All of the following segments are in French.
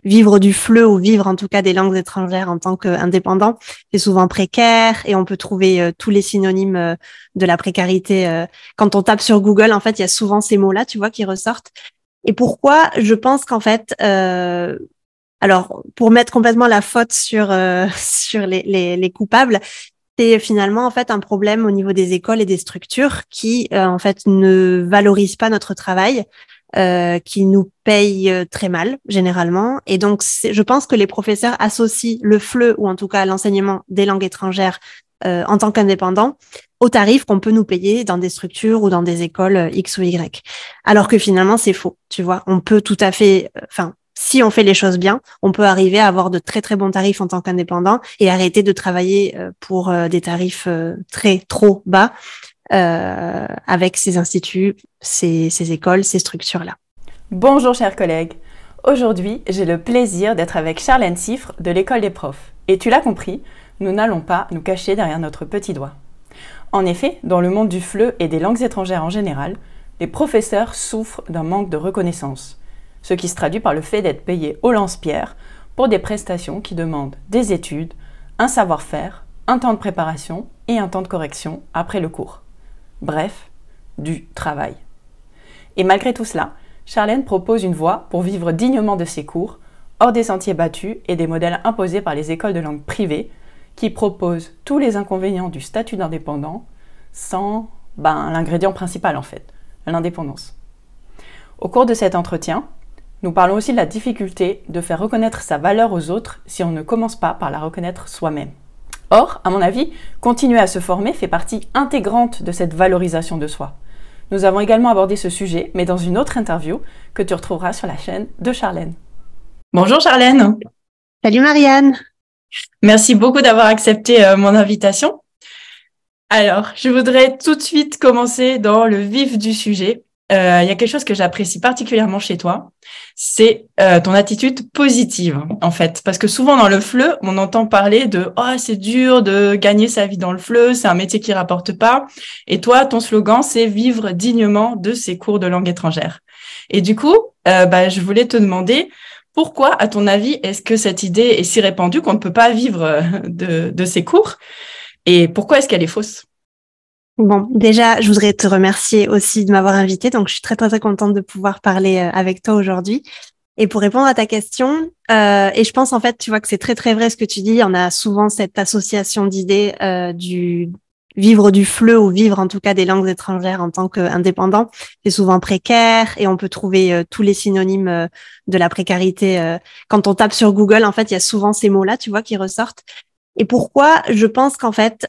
vivre du FLE ou vivre en tout cas des langues étrangères en tant qu'indépendant, c'est souvent précaire et on peut trouver tous les synonymes de la précarité. Quand on tape sur Google, en fait, il y a souvent ces mots-là, tu vois, qui ressortent. Et pourquoi? Je pense qu'en fait, alors pour mettre complètement la faute sur sur les coupables, c'est finalement en fait un problème au niveau des écoles et des structures qui en fait ne valorisent pas notre travail, qui nous payent très mal généralement. Et donc je pense que les professeurs associent le FLE ou en tout cas l'enseignement des langues étrangères en tant qu'indépendant au tarif qu'on peut nous payer dans des structures ou dans des écoles X ou Y. Alors que finalement c'est faux, tu vois. On peut tout à fait, si on fait les choses bien, on peut arriver à avoir de très très bons tarifs en tant qu'indépendant et arrêter de travailler pour des tarifs trop bas avec ces instituts, ces écoles, ces structures-là. Bonjour chers collègues. Aujourd'hui, j'ai le plaisir d'être avec Charlène Siffre de l'École des profs. Et tu l'as compris, nous n'allons pas nous cacher derrière notre petit doigt. En effet, dans le monde du FLE et des langues étrangères en général, les professeurs souffrent d'un manque de reconnaissance, ce qui se traduit par le fait d'être payés au lance-pierre pour des prestations qui demandent des études, un savoir-faire, un temps de préparation et un temps de correction après le cours. Bref, du travail. Et malgré tout cela, Charlène propose une voie pour vivre dignement de ses cours, hors des sentiers battus et des modèles imposés par les écoles de langue privées, qui proposent tous les inconvénients du statut d'indépendant sans l'ingrédient principal en fait, l'indépendance. Au cours de cet entretien, nous parlons aussi de la difficulté de faire reconnaître sa valeur aux autres si on ne commence pas par la reconnaître soi-même. Or, à mon avis, continuer à se former fait partie intégrante de cette valorisation de soi. Nous avons également abordé ce sujet, mais dans une autre interview que tu retrouveras sur la chaîne de Charlène. Bonjour Charlène. Salut Marianne. Merci beaucoup d'avoir accepté mon invitation. Alors, je voudrais tout de suite commencer dans le vif du sujet. Il y a quelque chose que j'apprécie particulièrement chez toi, c'est ton attitude positive, en fait. Parce que souvent dans le FLE, on entend parler de « Oh, c'est dur de gagner sa vie dans le FLE, c'est un métier qui rapporte pas ». Et toi, ton slogan, c'est « Vivre dignement de ses cours de langue étrangère ». Et du coup, je voulais te demander pourquoi, à ton avis, est-ce que cette idée est si répandue qu'on ne peut pas vivre de ces cours? Et pourquoi est-ce qu'elle est fausse? Bon, déjà, je voudrais te remercier aussi de m'avoir invitée. Donc, je suis très, très, très contente de pouvoir parler avec toi aujourd'hui. Et pour répondre à ta question, et je pense en fait, tu vois que c'est très, très vrai ce que tu dis. On a souvent cette association d'idées du vivre du FLE ou vivre en tout cas des langues étrangères en tant qu'indépendant. C'est souvent précaire et on peut trouver tous les synonymes de la précarité. Quand on tape sur Google, en fait, il y a souvent ces mots-là, tu vois, qui ressortent. Et pourquoi? Je pense qu'en fait,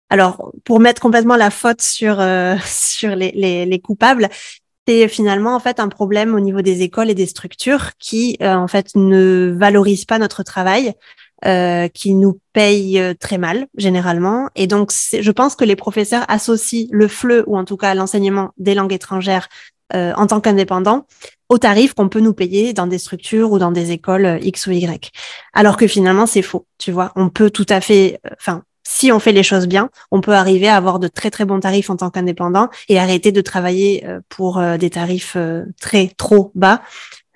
alors pour mettre complètement la faute sur sur les coupables, c'est finalement en fait un problème au niveau des écoles et des structures qui en fait ne valorisent pas notre travail, qui nous payent très mal généralement. Et donc je pense que les professeurs associent le FLE ou en tout cas l'enseignement des langues étrangères en tant qu'indépendant au tarif qu'on peut nous payer dans des structures ou dans des écoles X ou Y. Alors que finalement c'est faux, tu vois. On peut tout à fait, si on fait les choses bien, on peut arriver à avoir de très très bons tarifs en tant qu'indépendant et arrêter de travailler pour des tarifs trop bas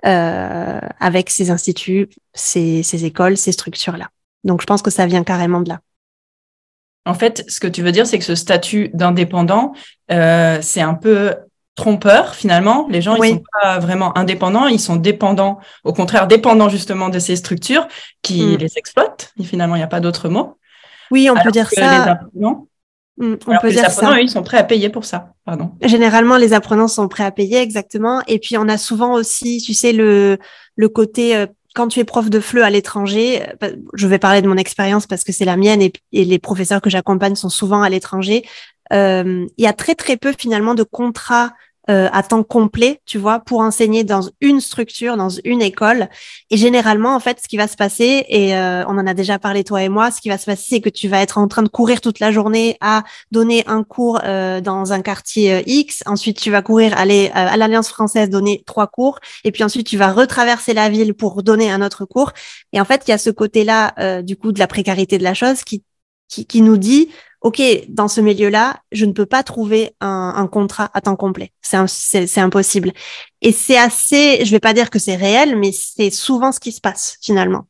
avec ces instituts, ces écoles, ces structures-là. Donc je pense que ça vient carrément de là. En fait, ce que tu veux dire, c'est que ce statut d'indépendant, c'est un peu trompeur finalement. Les gens, Oui. Ils sont pas vraiment indépendants, ils sont dépendants, au contraire dépendants justement de ces structures qui les exploitent. Et finalement, il n'y a pas d'autre mot. Oui, on peut dire ça. Les apprenants, eux, ils sont prêts à payer pour ça. Pardon. Généralement, les apprenants sont prêts à payer, exactement. Et puis, on a souvent aussi, tu sais, le côté, quand tu es prof de FLE à l'étranger, je vais parler de mon expérience parce que c'est la mienne et les professeurs que j'accompagne sont souvent à l'étranger. Il y a très, très peu finalement de contrats à temps complet, tu vois, pour enseigner dans une structure, dans une école. Et généralement, en fait, ce qui va se passer, et on en a déjà parlé toi et moi, ce qui va se passer, c'est que tu vas être en train de courir toute la journée à donner un cours dans un quartier X. Ensuite, tu vas courir, aller à l'Alliance française, donner 3 cours. Et puis ensuite, tu vas retraverser la ville pour donner un autre cours. Et en fait, il y a ce côté-là, du coup, de la précarité de la chose qui nous dit, OK, dans ce milieu-là, je ne peux pas trouver un contrat à temps complet. C'est impossible. Et c'est assez, je vais pas dire que c'est réel, mais c'est souvent ce qui se passe finalement.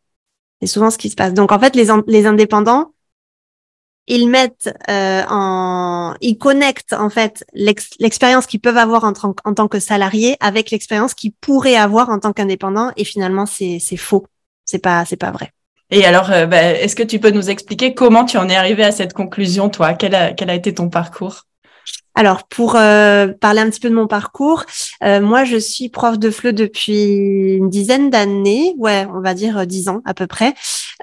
C'est souvent ce qui se passe. Donc en fait, les indépendants, ils mettent ils connectent en fait l'expérience qu'ils peuvent avoir en tant que salariés avec l'expérience qu'ils pourraient avoir en tant qu'indépendants. Et finalement, c'est faux. C'est pas vrai. Et alors, est-ce que tu peux nous expliquer comment tu en es arrivé à cette conclusion, toi? Quel a été ton parcours? Alors, pour parler un petit peu de mon parcours, moi, je suis prof de FLE depuis une dizaine d'années, ouais, on va dire 10 ans à peu près.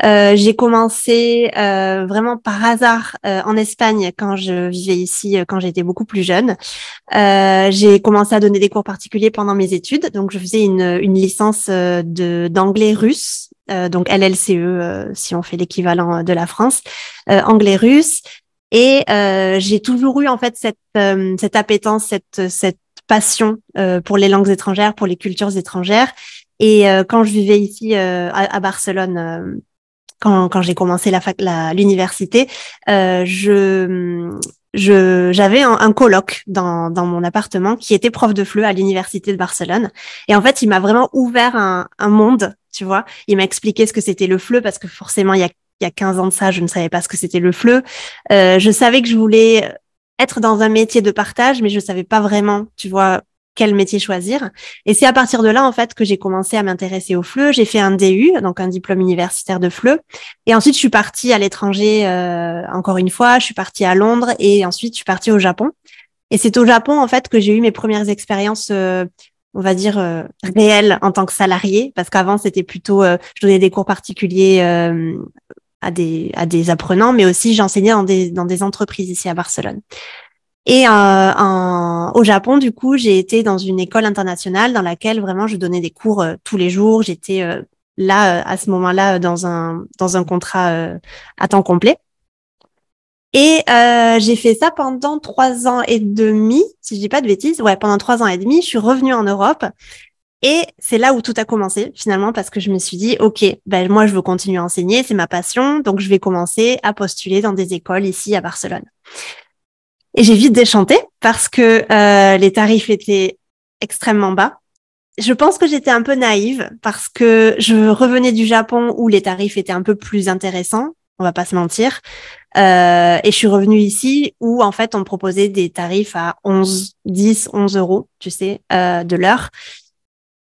J'ai commencé vraiment par hasard en Espagne quand je vivais ici, quand j'étais beaucoup plus jeune. J'ai commencé à donner des cours particuliers pendant mes études, donc je faisais une licence d'anglais-russe, donc LLCE si on fait l'équivalent de la France, anglais-russe. Et j'ai toujours eu en fait cette appétence, cette passion pour les langues étrangères, pour les cultures étrangères. Et quand je vivais ici à Barcelone, quand j'ai commencé l'université, j'avais un coloc dans mon appartement qui était prof de FLE à l'université de Barcelone. Et en fait, il m'a vraiment ouvert un monde, tu vois. Il m'a expliqué ce que c'était le FLE parce que forcément, il y a 15 ans de ça, je ne savais pas ce que c'était le FLE. Je savais que je voulais être dans un métier de partage, mais je savais pas vraiment, tu vois, quel métier choisir. Et c'est à partir de là, en fait, que j'ai commencé à m'intéresser au FLE. J'ai fait un DU, donc un diplôme universitaire de FLE. Et ensuite, je suis partie à l'étranger, encore une fois. Je suis partie à Londres et ensuite, je suis partie au Japon. Et c'est au Japon, en fait, que j'ai eu mes premières expériences on va dire réelles en tant que salariée, parce qu'avant c'était plutôt je donnais des cours particuliers à des apprenants, mais aussi j'enseignais dans des entreprises ici à Barcelone. Et au Japon, du coup, j'ai été dans une école internationale dans laquelle vraiment je donnais des cours tous les jours. J'étais là à ce moment-là dans un contrat à temps complet. Et j'ai fait ça pendant 3 ans et demi, si je dis pas de bêtises. Ouais, pendant 3 ans et demi, je suis revenue en Europe. Et c'est là où tout a commencé, finalement, parce que je me suis dit, OK, ben, moi, je veux continuer à enseigner, c'est ma passion, donc je vais commencer à postuler dans des écoles ici à Barcelone. Et j'ai vite déchanté parce que les tarifs étaient extrêmement bas. Je pense que j'étais un peu naïve parce que je revenais du Japon où les tarifs étaient un peu plus intéressants, on va pas se mentir. Et je suis revenue ici où, en fait, on me proposait des tarifs à 10, 11 euros, tu sais, de l'heure.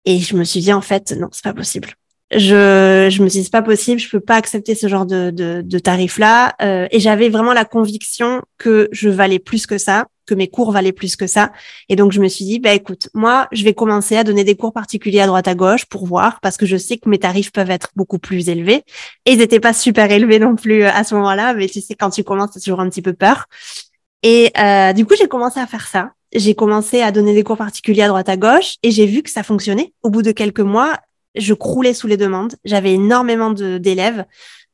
Et je me suis dit, en fait, non, c'est pas possible. Je me suis dit, c'est pas possible, je peux pas accepter ce genre de tarifs-là. Et j'avais vraiment la conviction que je valais plus que ça, que mes cours valaient plus que ça. Et donc, je me suis dit, bah, écoute, moi, je vais commencer à donner des cours particuliers à droite à gauche pour voir, parce que je sais que mes tarifs peuvent être beaucoup plus élevés. Et ils n'étaient pas super élevés non plus à ce moment-là, mais tu sais, quand tu commences, t'as toujours un petit peu peur. Et du coup, j'ai commencé à faire ça. J'ai commencé à donner des cours particuliers à droite à gauche et j'ai vu que ça fonctionnait. Au bout de quelques mois, je croulais sous les demandes. J'avais énormément d'élèves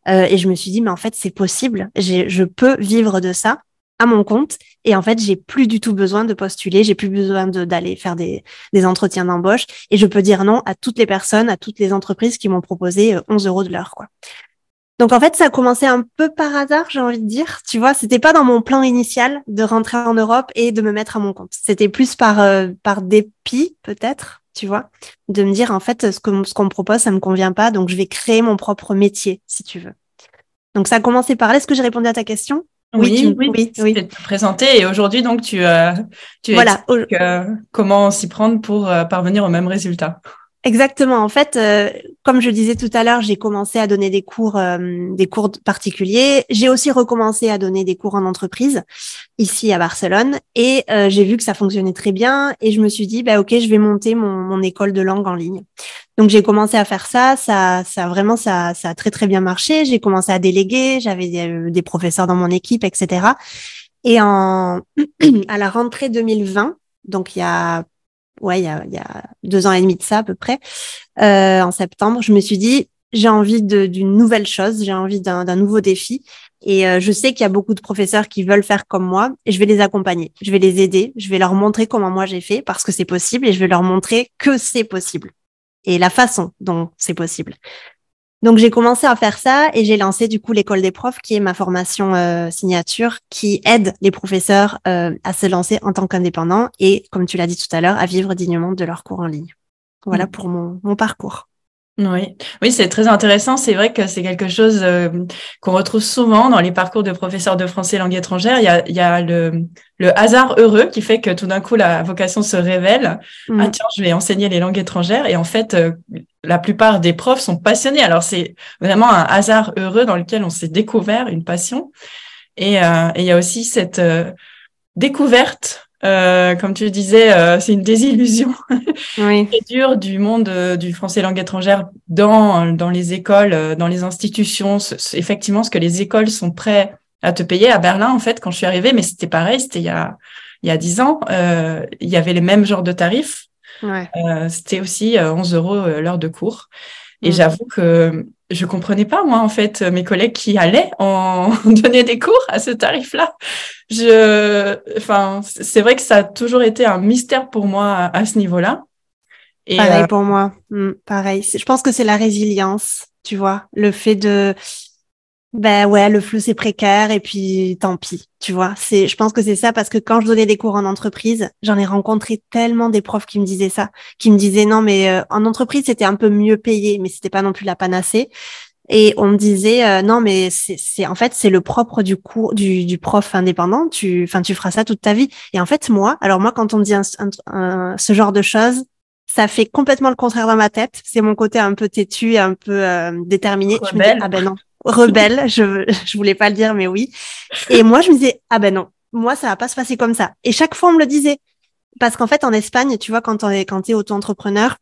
et je me suis dit, mais en fait, c'est possible. Je peux vivre de ça à mon compte. Et en fait, j'ai plus du tout besoin de postuler. J'ai plus besoin d'aller faire des entretiens d'embauche. Et je peux dire non à toutes les personnes, à toutes les entreprises qui m'ont proposé 11 euros de l'heure, quoi. Donc en fait, ça a commencé un peu par hasard, j'ai envie de dire. Tu vois, c'était pas dans mon plan initial de rentrer en Europe et de me mettre à mon compte. C'était plus par dépit, peut-être, tu vois, de me dire en fait ce qu'on me propose, ça me convient pas, donc je vais créer mon propre métier, si tu veux. Donc ça a commencé par là. Est-ce que j'ai répondu à ta question? Oui, Oui. c'était de te présenter. Et aujourd'hui, donc, tu Voilà. expliques comment s'y prendre pour parvenir au même résultat. Exactement. En fait, comme je disais tout à l'heure, j'ai commencé à donner des cours particuliers. J'ai aussi recommencé à donner des cours en entreprise ici à Barcelone et j'ai vu que ça fonctionnait très bien et je me suis dit, bah ok, je vais monter mon école de langue en ligne. Donc j'ai commencé à faire ça. Ça a très très bien marché. J'ai commencé à déléguer. J'avais des professeurs dans mon équipe, etc. Et à la rentrée 2020, donc il y a 2 ans et demi de ça à peu près, en septembre, je me suis dit, j'ai envie d'une nouvelle chose, j'ai envie d'un nouveau défi. Et je sais qu'il y a beaucoup de professeurs qui veulent faire comme moi et je vais les accompagner, je vais les aider, je vais leur montrer comment moi j'ai fait parce que c'est possible et je vais leur montrer que c'est possible et la façon dont c'est possible. Donc, j'ai commencé à faire ça et j'ai lancé du coup l'école des profs, qui est ma formation signature, qui aide les professeurs à se lancer en tant qu'indépendants et, comme tu l'as dit tout à l'heure, à vivre dignement de leurs cours en ligne. Voilà pour mon parcours. Oui, oui, c'est très intéressant. C'est vrai que c'est quelque chose qu'on retrouve souvent dans les parcours de professeurs de français langue étrangère. Il y a le hasard heureux qui fait que tout d'un coup la vocation se révèle. Ah tiens, je vais enseigner les langues étrangères. Et en fait, la plupart des profs sont passionnés. Alors c'est vraiment un hasard heureux dans lequel on s'est découvert une passion. Et il y a aussi cette découverte. Comme tu disais, c'est une désillusion Oui. très dur du monde du français langue étrangère dans les écoles, dans les institutions. Effectivement, ce que les écoles sont prêtes à te payer. À Berlin, en fait, quand je suis arrivée, mais c'était pareil, c'était il y a 10 ans, il y avait les mêmes genres de tarifs. Ouais. C'était aussi 11 euros l'heure de cours. Et j'avoue que je comprenais pas, moi, en fait, mes collègues qui allaient en donner des cours à ce tarif-là. Enfin, c'est vrai que ça a toujours été un mystère pour moi à ce niveau-là. Et Pareil pour moi. Pareil. Je pense que c'est la résilience, tu vois, le fait de, ben ouais, le flux c'est précaire et puis tant pis, tu vois. Je pense que c'est ça parce que quand je donnais des cours en entreprise, j'en ai rencontré tellement des profs qui me disaient ça, qui me disaient non mais en entreprise c'était un peu mieux payé, mais c'était pas non plus la panacée. Et on me disait non mais c'est en fait c'est le propre du cours du prof indépendant. Tu feras ça toute ta vie. Et en fait moi quand on me dit ce genre de choses, ça fait complètement le contraire dans ma tête. C'est mon côté un peu têtu et un peu déterminé. Je me dis rebelle. ah ben non, rebelle. Je voulais pas le dire mais oui. Et moi je me disais ah ben non, moi ça va pas se passer comme ça. Et chaque fois on me le disait parce qu'en fait en Espagne, tu vois quand t'es auto-entrepreneur,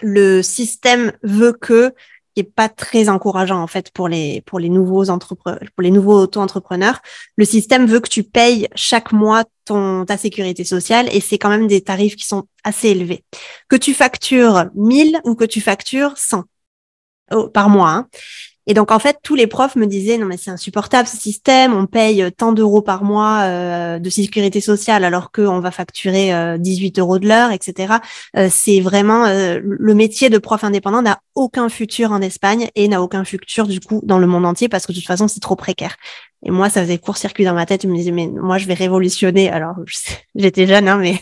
le système veut que qui est pas très encourageant en fait pour les nouveaux pour les nouveaux auto-entrepreneurs. Le système veut que tu payes chaque mois ta sécurité sociale et c'est quand même des tarifs qui sont assez élevés. Que tu factures 1000 ou que tu factures 100 par mois. Hein. Et donc, en fait, tous les profs me disaient, non, mais c'est insupportable ce système, on paye tant d'euros par mois de sécurité sociale alors qu'on va facturer 18 euros de l'heure, etc. C'est vraiment, le métier de prof indépendant n'a aucun futur en Espagne et n'a aucun futur, du coup, dans le monde entier parce que de toute façon, c'est trop précaire. Et moi, ça faisait court-circuit dans ma tête, je me disais, mais moi, je vais révolutionner. Alors, j'étais jeune, hein, mais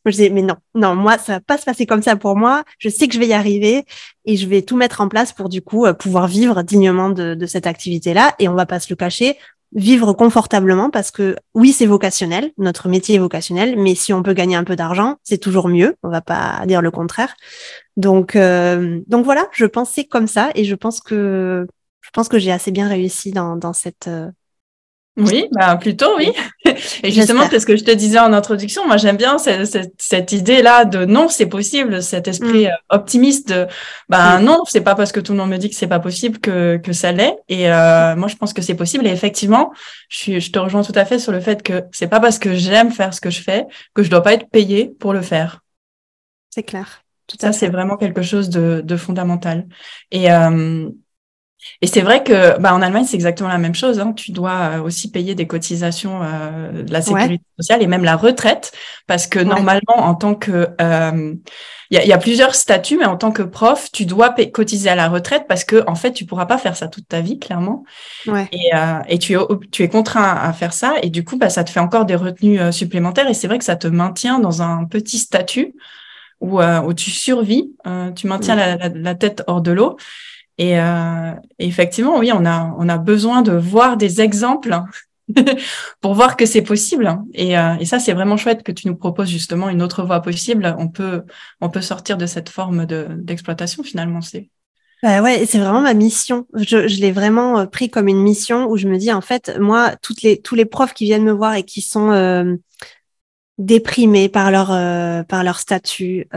je disais, mais non, moi, ça va pas se passer comme ça pour moi. Je sais que je vais y arriver et je vais tout mettre en place pour, du coup, pouvoir vivre dignement de cette activité-là. Et on va pas se le cacher, vivre confortablement parce que oui, c'est vocationnel. Notre métier est vocationnel, mais si on peut gagner un peu d'argent, c'est toujours mieux. On va pas dire le contraire. Donc voilà, je pensais comme ça et je pense que j'ai assez bien réussi dans cette, Oui, bah plutôt oui. Et justement, c'est ce que je te disais en introduction. Moi, j'aime bien cette idée-là de non, c'est possible, cet esprit optimiste. Non, c'est pas parce que tout le monde me dit que c'est pas possible que ça l'est. Et moi, je pense que c'est possible. Et effectivement, je te rejoins tout à fait sur le fait que c'est pas parce que j'aime faire ce que je fais que je dois pas être payée pour le faire. C'est clair. Tout Ça, à c'est fait. vraiment quelque chose de fondamental. Et et c'est vrai que en Allemagne, c'est exactement la même chose. Hein. Tu dois aussi payer des cotisations de la Ouais. sécurité sociale et même la retraite, parce que normalement, en tant que il y a plusieurs statuts, mais en tant que prof, tu dois cotiser à la retraite parce que en fait, tu pourras pas faire ça toute ta vie, clairement. Ouais. Et tu es contraint à faire ça, et du coup, ça te fait encore des retenues supplémentaires. Et c'est vrai que ça te maintient dans un petit statut où tu survis, tu maintiens la tête hors de l'eau. Et effectivement, oui, on a besoin de voir des exemples pour voir que c'est possible. Et ça, c'est vraiment chouette que tu nous proposes justement une autre voie possible. On peut sortir de cette forme d'exploitation finalement. Bah ouais, c'est vraiment ma mission. Je l'ai vraiment pris comme une mission où je me dis, en fait, moi, tous les profs qui viennent me voir et qui sont déprimés par leur statut,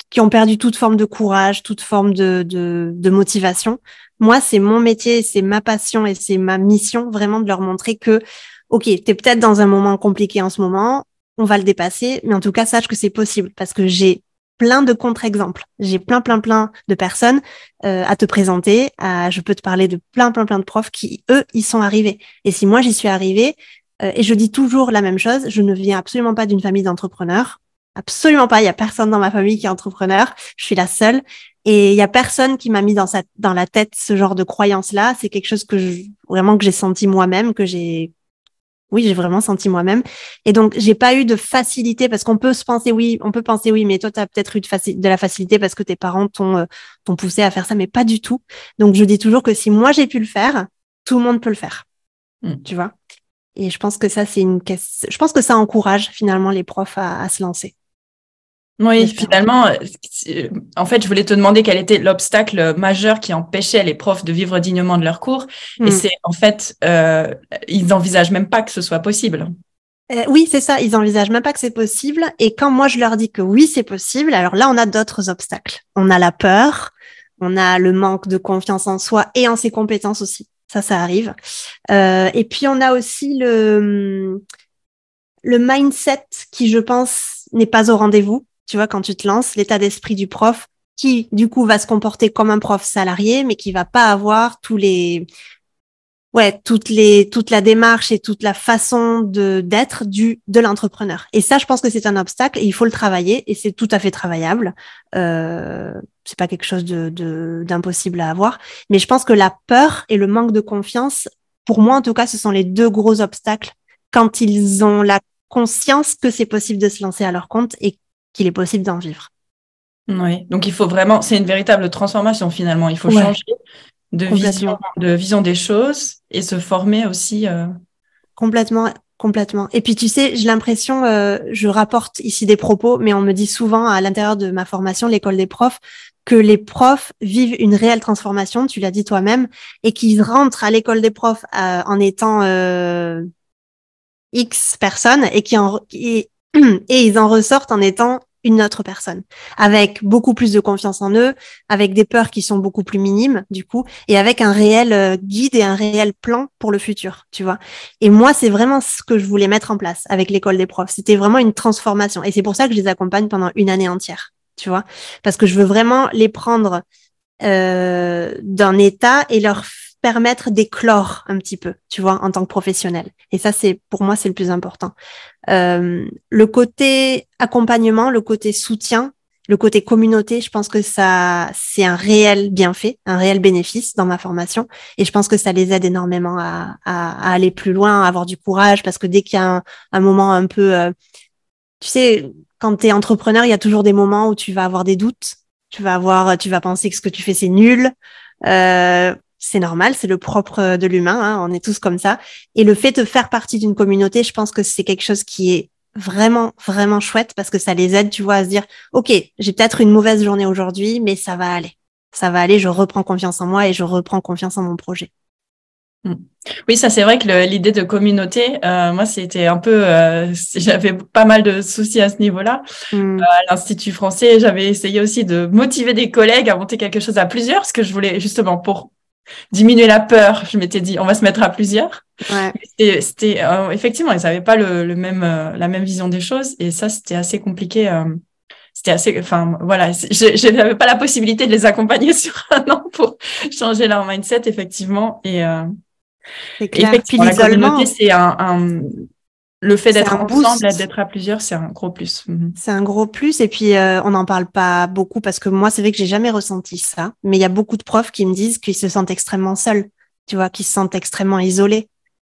qui ont perdu toute forme de courage, toute forme de motivation. Moi, c'est mon métier, c'est ma passion et c'est ma mission vraiment de leur montrer que, OK, t'es peut-être dans un moment compliqué en ce moment, on va le dépasser, mais en tout cas, sache que c'est possible parce que j'ai plein de contre-exemples. J'ai plein de personnes à te présenter. Je peux te parler de plein de profs qui, eux, y sont arrivés. Et si moi, j'y suis arrivée, et je dis toujours la même chose, je ne viens absolument pas d'une famille d'entrepreneurs. Absolument pas. Il y a personne dans ma famille qui est entrepreneur. Je suis la seule. Et il y a personne qui m'a mis dans la tête ce genre de croyance-là. C'est quelque chose vraiment que j'ai senti moi-même, oui, j'ai vraiment senti moi-même. Et donc, j'ai pas eu de facilité parce qu'on peut penser oui, mais toi, tu as peut-être eu de la facilité parce que tes parents t'ont poussé à faire ça, mais pas du tout. Donc, je dis toujours que si moi j'ai pu le faire, tout le monde peut le faire. Tu vois? Et je pense que ça, je pense que ça encourage finalement les profs à se lancer. Oui, finalement, en fait, je voulais te demander quel était l'obstacle majeur qui empêchait les profs de vivre dignement de leurs cours. Et c'est, en fait, ils n'envisagent même pas que ce soit possible. Oui, c'est ça. Ils envisagent même pas que c'est possible. Et quand moi, je leur dis que oui, c'est possible, alors là, on a d'autres obstacles. On a la peur, on a le manque de confiance en soi et en ses compétences aussi. Ça arrive. Et puis, on a aussi le mindset qui, je pense, n'est pas au rendez-vous. Tu vois, quand tu te lances, l'état d'esprit du prof qui, du coup, va se comporter comme un prof salarié, mais qui va pas avoir toute la démarche et toute la façon d'être de l'entrepreneur. Et ça, je pense que c'est un obstacle et il faut le travailler et c'est tout à fait travaillable. C'est pas quelque chose d'impossible à avoir. Mais je pense que la peur et le manque de confiance, pour moi, en tout cas, ce sont les deux gros obstacles quand ils ont la conscience que c'est possible de se lancer à leur compte et qu'il est possible d'en vivre. Oui, donc il faut vraiment, c'est une véritable transformation finalement. Il faut changer de vision des choses et se former aussi. Complètement. Et puis tu sais, j'ai l'impression, je rapporte ici des propos, mais on me dit souvent à l'intérieur de ma formation, l'école des profs, que les profs vivent une réelle transformation, tu l'as dit toi-même, et qu'ils rentrent à l'école des profs en étant X personnes et ils en ressortent en étant une autre personne, avec beaucoup plus de confiance en eux, avec des peurs qui sont beaucoup plus minimes, du coup, et avec un réel guide et un réel plan pour le futur, tu vois. Et moi, c'est vraiment ce que je voulais mettre en place avec l'école des profs. C'était vraiment une transformation. Et c'est pour ça que je les accompagne pendant une année entière, tu vois, parce que je veux vraiment les prendre d'un état et leur permettre d'éclore un petit peu, tu vois, en tant que professionnel. Et ça, pour moi, c'est le plus important. Le côté accompagnement, le côté soutien, le côté communauté, je pense que c'est un réel bienfait, un réel bénéfice dans ma formation. Et je pense que ça les aide énormément à aller plus loin, à avoir du courage, parce que dès qu'il y a un moment un peu, tu sais, quand tu es entrepreneur, il y a toujours des moments où tu vas avoir des doutes. Tu vas penser que ce que tu fais, c'est nul. C'est normal, c'est le propre de l'humain, hein, on est tous comme ça. Et le fait de faire partie d'une communauté, je pense que c'est quelque chose qui est vraiment, vraiment chouette parce que ça les aide, tu vois, à se dire, OK, j'ai peut-être une mauvaise journée aujourd'hui, mais ça va aller. Ça va aller, je reprends confiance en moi et je reprends confiance en mon projet. Oui, ça c'est vrai que l'idée de communauté, moi c'était un peu, j'avais pas mal de soucis à ce niveau-là. À l'Institut français, j'avais essayé aussi de motiver des collègues à monter quelque chose à plusieurs, parce que je voulais justement pour diminuer la peur, je m'étais dit on va se mettre à plusieurs. Ouais. C'était effectivement, ils n'avaient pas la même vision des choses et ça c'était assez compliqué. C'était assez, enfin voilà, je n'avais pas la possibilité de les accompagner sur un an pour changer leur mindset effectivement C'est clair. effectivement, Puis la communauté, c'est le fait d'être ensemble, boost. d'être à plusieurs, c'est un gros plus. C'est un gros plus. Et puis, on n'en parle pas beaucoup parce que moi, c'est vrai que j'ai jamais ressenti ça. Mais il y a beaucoup de profs qui me disent qu'ils se sentent extrêmement seuls, tu vois, qu'ils se sentent extrêmement isolés.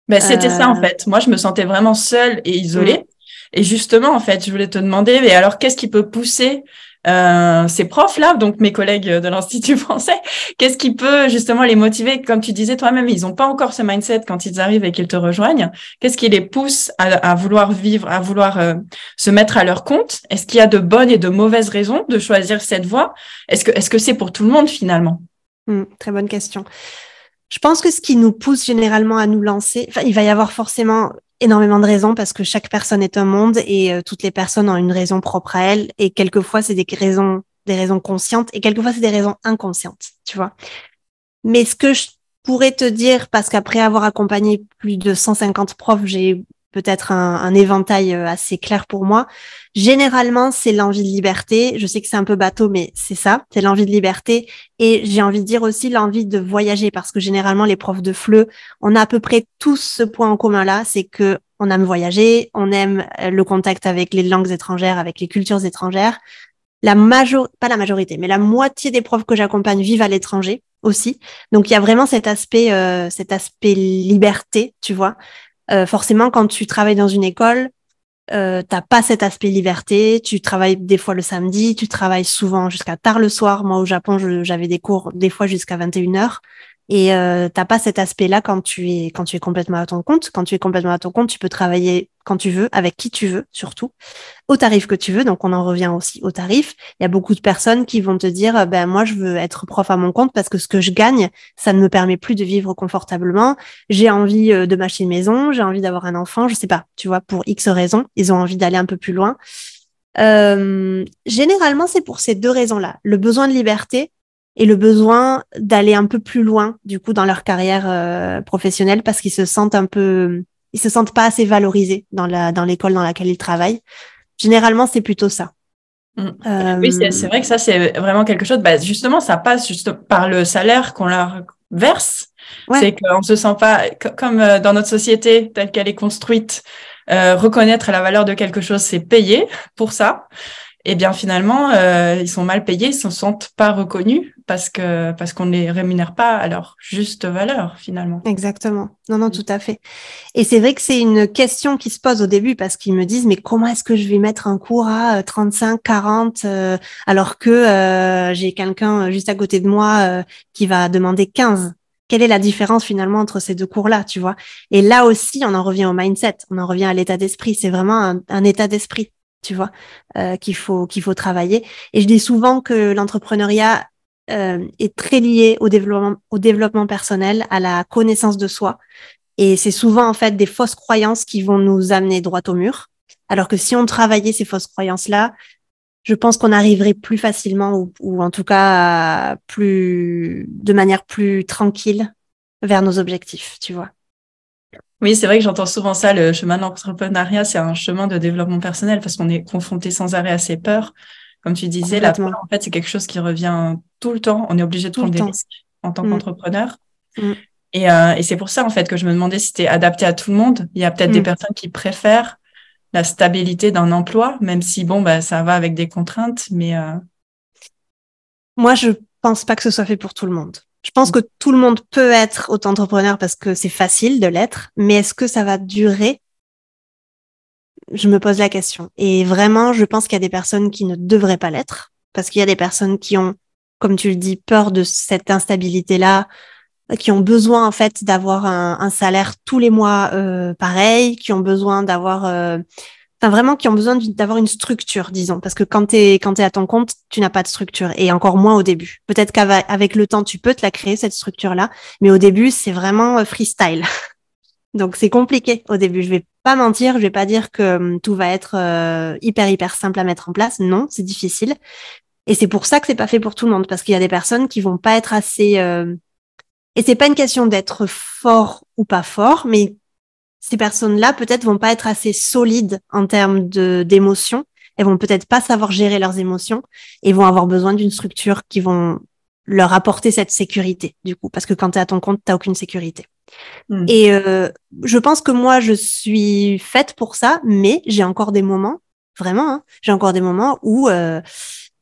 Ben, c'était ça, en fait. Moi, je me sentais vraiment seule et isolée. Et justement, en fait, je voulais te demander, mais alors, qu'est-ce qui peut pousser ces profs-là, donc mes collègues de l'Institut français, qu'est-ce qui peut justement les motiver? Comme tu disais toi-même, ils n'ont pas encore ce mindset quand ils arrivent et qu'ils te rejoignent. Qu'est-ce qui les pousse à vouloir vivre, à vouloir se mettre à leur compte? Est-ce qu'il y a de bonnes et de mauvaises raisons de choisir cette voie? Est-ce que c'est pour tout le monde finalement? Très bonne question. Je pense que ce qui nous pousse généralement à nous lancer, enfin, il va y avoir forcément énormément de raisons parce que chaque personne est un monde et toutes les personnes ont une raison propre à elles et quelquefois c'est des raisons conscientes et quelquefois c'est des raisons inconscientes, tu vois. Mais ce que je pourrais te dire, parce qu'après avoir accompagné plus de 150 profs, j'ai peut-être un éventail assez clair pour moi. Généralement, c'est l'envie de liberté. Je sais que c'est un peu bateau, mais c'est ça, c'est l'envie de liberté. Et j'ai envie de dire aussi l'envie de voyager, parce que généralement, les profs de FLE, on a à peu près tous ce point en commun là, c'est que on aime voyager, on aime le contact avec les langues étrangères, avec les cultures étrangères. Pas la majorité, mais la moitié des profs que j'accompagne vivent à l'étranger aussi. Donc, il y a vraiment cet aspect liberté, tu vois. Forcément, quand tu travailles dans une école, t'as pas cet aspect liberté. Tu travailles des fois le samedi, tu travailles souvent jusqu'à tard le soir. Moi, au Japon, j'avais des cours des fois jusqu'à 21h. Et t'as pas cet aspect-là quand tu es complètement à ton compte. Quand tu es complètement à ton compte, tu peux travailler quand tu veux, avec qui tu veux, surtout, au tarif que tu veux. Donc, on en revient aussi au tarif. Il y a beaucoup de personnes qui vont te dire, ben moi, je veux être prof à mon compte parce que ce que je gagne, ça ne me permet plus de vivre confortablement. J'ai envie de m'acheter une maison, j'ai envie d'avoir un enfant, je sais pas, tu vois, pour X raisons, ils ont envie d'aller un peu plus loin. Généralement, c'est pour ces deux raisons-là, le besoin de liberté et le besoin d'aller un peu plus loin, du coup, dans leur carrière professionnelle, parce qu'ils se sentent ils se sentent pas assez valorisés dans l'école dans laquelle ils travaillent. Généralement, c'est plutôt ça. Oui, c'est vrai que ça, c'est vraiment quelque chose. Bah, justement, ça passe juste par le salaire qu'on leur verse. Ouais. C'est qu'on se sent pas, comme dans notre société telle qu'elle est construite, reconnaître la valeur de quelque chose, c'est payer pour ça. Et bien finalement, ils sont mal payés, ils se sentent pas reconnus parce qu'on ne les rémunère pas à leur juste valeur finalement. Exactement. Non, tout à fait. Et c'est vrai que c'est une question qui se pose au début parce qu'ils me disent, mais comment est-ce que je vais mettre un cours à 35, 40 alors que j'ai quelqu'un juste à côté de moi qui va demander 15? Quelle est la différence finalement entre ces deux cours-là, tu vois? Et là aussi, on en revient au mindset, on en revient à l'état d'esprit. C'est vraiment un état d'esprit, tu vois, qu'il faut travailler. Et je dis souvent que l'entrepreneuriat est très lié au développement personnel, à la connaissance de soi. Et c'est souvent en fait des fausses croyances qui vont nous amener droit au mur. Alors que si on travaillait ces fausses croyances-là, je pense qu'on arriverait plus facilement ou en tout cas de manière plus tranquille vers nos objectifs, tu vois. Oui, c'est vrai que j'entends souvent ça, le chemin de l'entrepreneuriat, c'est un chemin de développement personnel parce qu'on est confronté sans arrêt à ses peurs. Comme tu disais, la peur, en fait, c'est quelque chose qui revient tout le temps. On est obligé de prendre des risques en tant qu'entrepreneur. Et c'est pour ça, en fait, que je me demandais si c'était adapté à tout le monde. Il y a peut-être des personnes qui préfèrent la stabilité d'un emploi, même si, bon, bah, ça va avec des contraintes, mais... Moi, je pense pas que ce soit fait pour tout le monde. Je pense que tout le monde peut être auto-entrepreneur parce que c'est facile de l'être, mais est-ce que ça va durer? Je me pose la question. Et vraiment, je pense qu'il y a des personnes qui ne devraient pas l'être parce qu'il y a des personnes qui ont, comme tu le dis, peur de cette instabilité-là, qui ont besoin en fait d'avoir un salaire tous les mois pareil, qui ont besoin d'avoir vraiment qui ont besoin d'avoir une structure, disons, parce que quand t'es à ton compte, tu n'as pas de structure et encore moins au début. Peut-être qu'avec le temps, tu peux te la créer cette structure-là, mais au début, c'est vraiment freestyle. Donc c'est compliqué au début. Je vais pas mentir, je vais pas dire que tout va être hyper simple à mettre en place. Non, c'est difficile. Et c'est pour ça que c'est pas fait pour tout le monde, parce qu'il y a des personnes qui vont pas être assez et c'est pas une question d'être fort ou pas fort, mais ces personnes-là peut-être vont pas être assez solides en termes d'émotions. Elles vont peut-être pas savoir gérer leurs émotions et vont avoir besoin d'une structure qui vont leur apporter cette sécurité, du coup, parce que quand tu es à ton compte, t'as aucune sécurité. Et je pense que moi, je suis faite pour ça, mais j'ai encore des moments, vraiment, hein, j'ai encore des moments où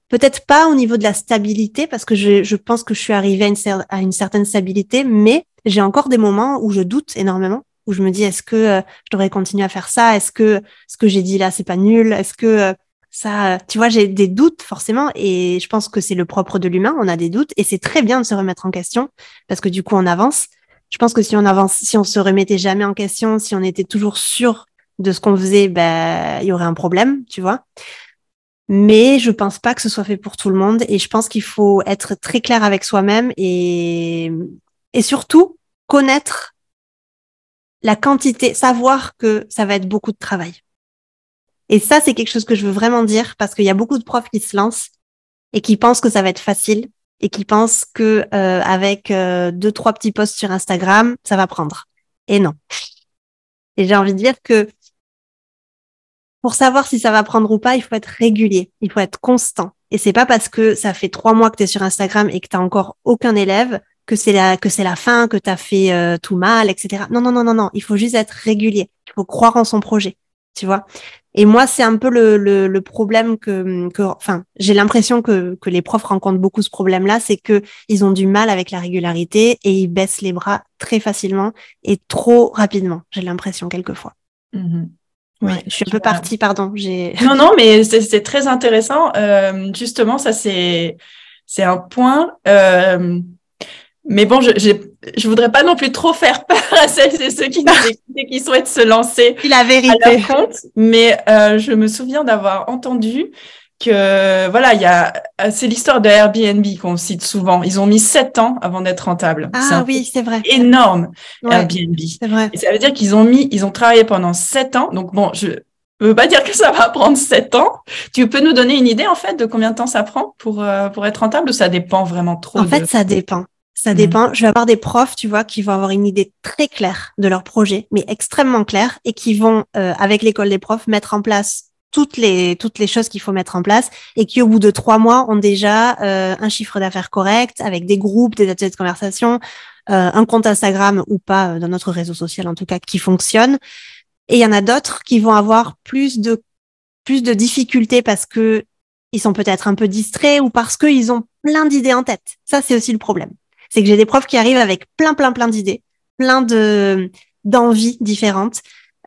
peut-être pas au niveau de la stabilité, parce que je pense que je suis arrivée à une certaine stabilité, mais j'ai encore des moments où je doute énormément, où je me dis, est-ce que je devrais continuer à faire ça? Est-ce que ce que j'ai dit là, c'est pas nul? Est-ce que ça, tu vois, j'ai des doutes forcément, et je pense que c'est le propre de l'humain, on a des doutes, et c'est très bien de se remettre en question, parce que du coup, on avance. Je pense que si on se remettait jamais en question, si on était toujours sûr de ce qu'on faisait, ben, il y aurait un problème, tu vois. Mais je pense pas que ce soit fait pour tout le monde et je pense qu'il faut être très clair avec soi-même et surtout connaître la quantité, savoir que ça va être beaucoup de travail. Et ça, c'est quelque chose que je veux vraiment dire parce qu'il y a beaucoup de profs qui se lancent et qui pensent que ça va être facile et qui pensent que avec 2-3 petits posts sur Instagram, ça va prendre. Et non. Et j'ai envie de dire que pour savoir si ça va prendre ou pas, il faut être régulier, il faut être constant. Et c'est pas parce que ça fait 3 mois que tu es sur Instagram et que tu n'as encore aucun élève que c'est la fin, que tu as fait tout mal, etc. Non, il faut juste être régulier. Il faut croire en son projet, tu vois. Et moi, c'est un peu le problème enfin, j'ai l'impression que les profs rencontrent beaucoup ce problème-là, c'est que ils ont du mal avec la régularité et ils baissent les bras très facilement et trop rapidement. J'ai l'impression quelquefois. Oui, Ouais, je suis un peu partie, pardon. Non, non, mais c'est très intéressant. Justement, ça c'est un point. Mais bon, je voudrais pas non plus trop faire peur à celles et ceux qui nous écoutent et qui souhaitent se lancer La à vérité. leur compte. Mais je me souviens d'avoir entendu que voilà, c'est l'histoire de Airbnb qu'on cite souvent. Ils ont mis 7 ans avant d'être rentables. C'est Ah un oui, c'est vrai. énorme, Ouais, Airbnb. c'est vrai. Et ça veut dire ils ont travaillé pendant 7 ans. Donc bon, je veux pas dire que ça va prendre 7 ans. Tu peux nous donner une idée en fait de combien de temps ça prend pour être rentable ou ça dépend vraiment trop En fait, ça dépend. Ça dépend. Je vais avoir des profs, tu vois, qui vont avoir une idée très claire de leur projet, mais extrêmement claire, et qui vont, avec l'école des profs, mettre en place toutes les choses qu'il faut mettre en place, et qui, au bout de 3 mois, ont déjà un chiffre d'affaires correct, avec des groupes, des ateliers de conversation, un compte Instagram ou pas, dans notre réseau social en tout cas, qui fonctionne. Et il y en a d'autres qui vont avoir plus de difficultés parce que ils sont peut-être un peu distraits ou parce qu'ils ont plein d'idées en tête. Ça, c'est aussi le problème. C'est que j'ai des profs qui arrivent avec plein d'idées, plein d'envies différentes,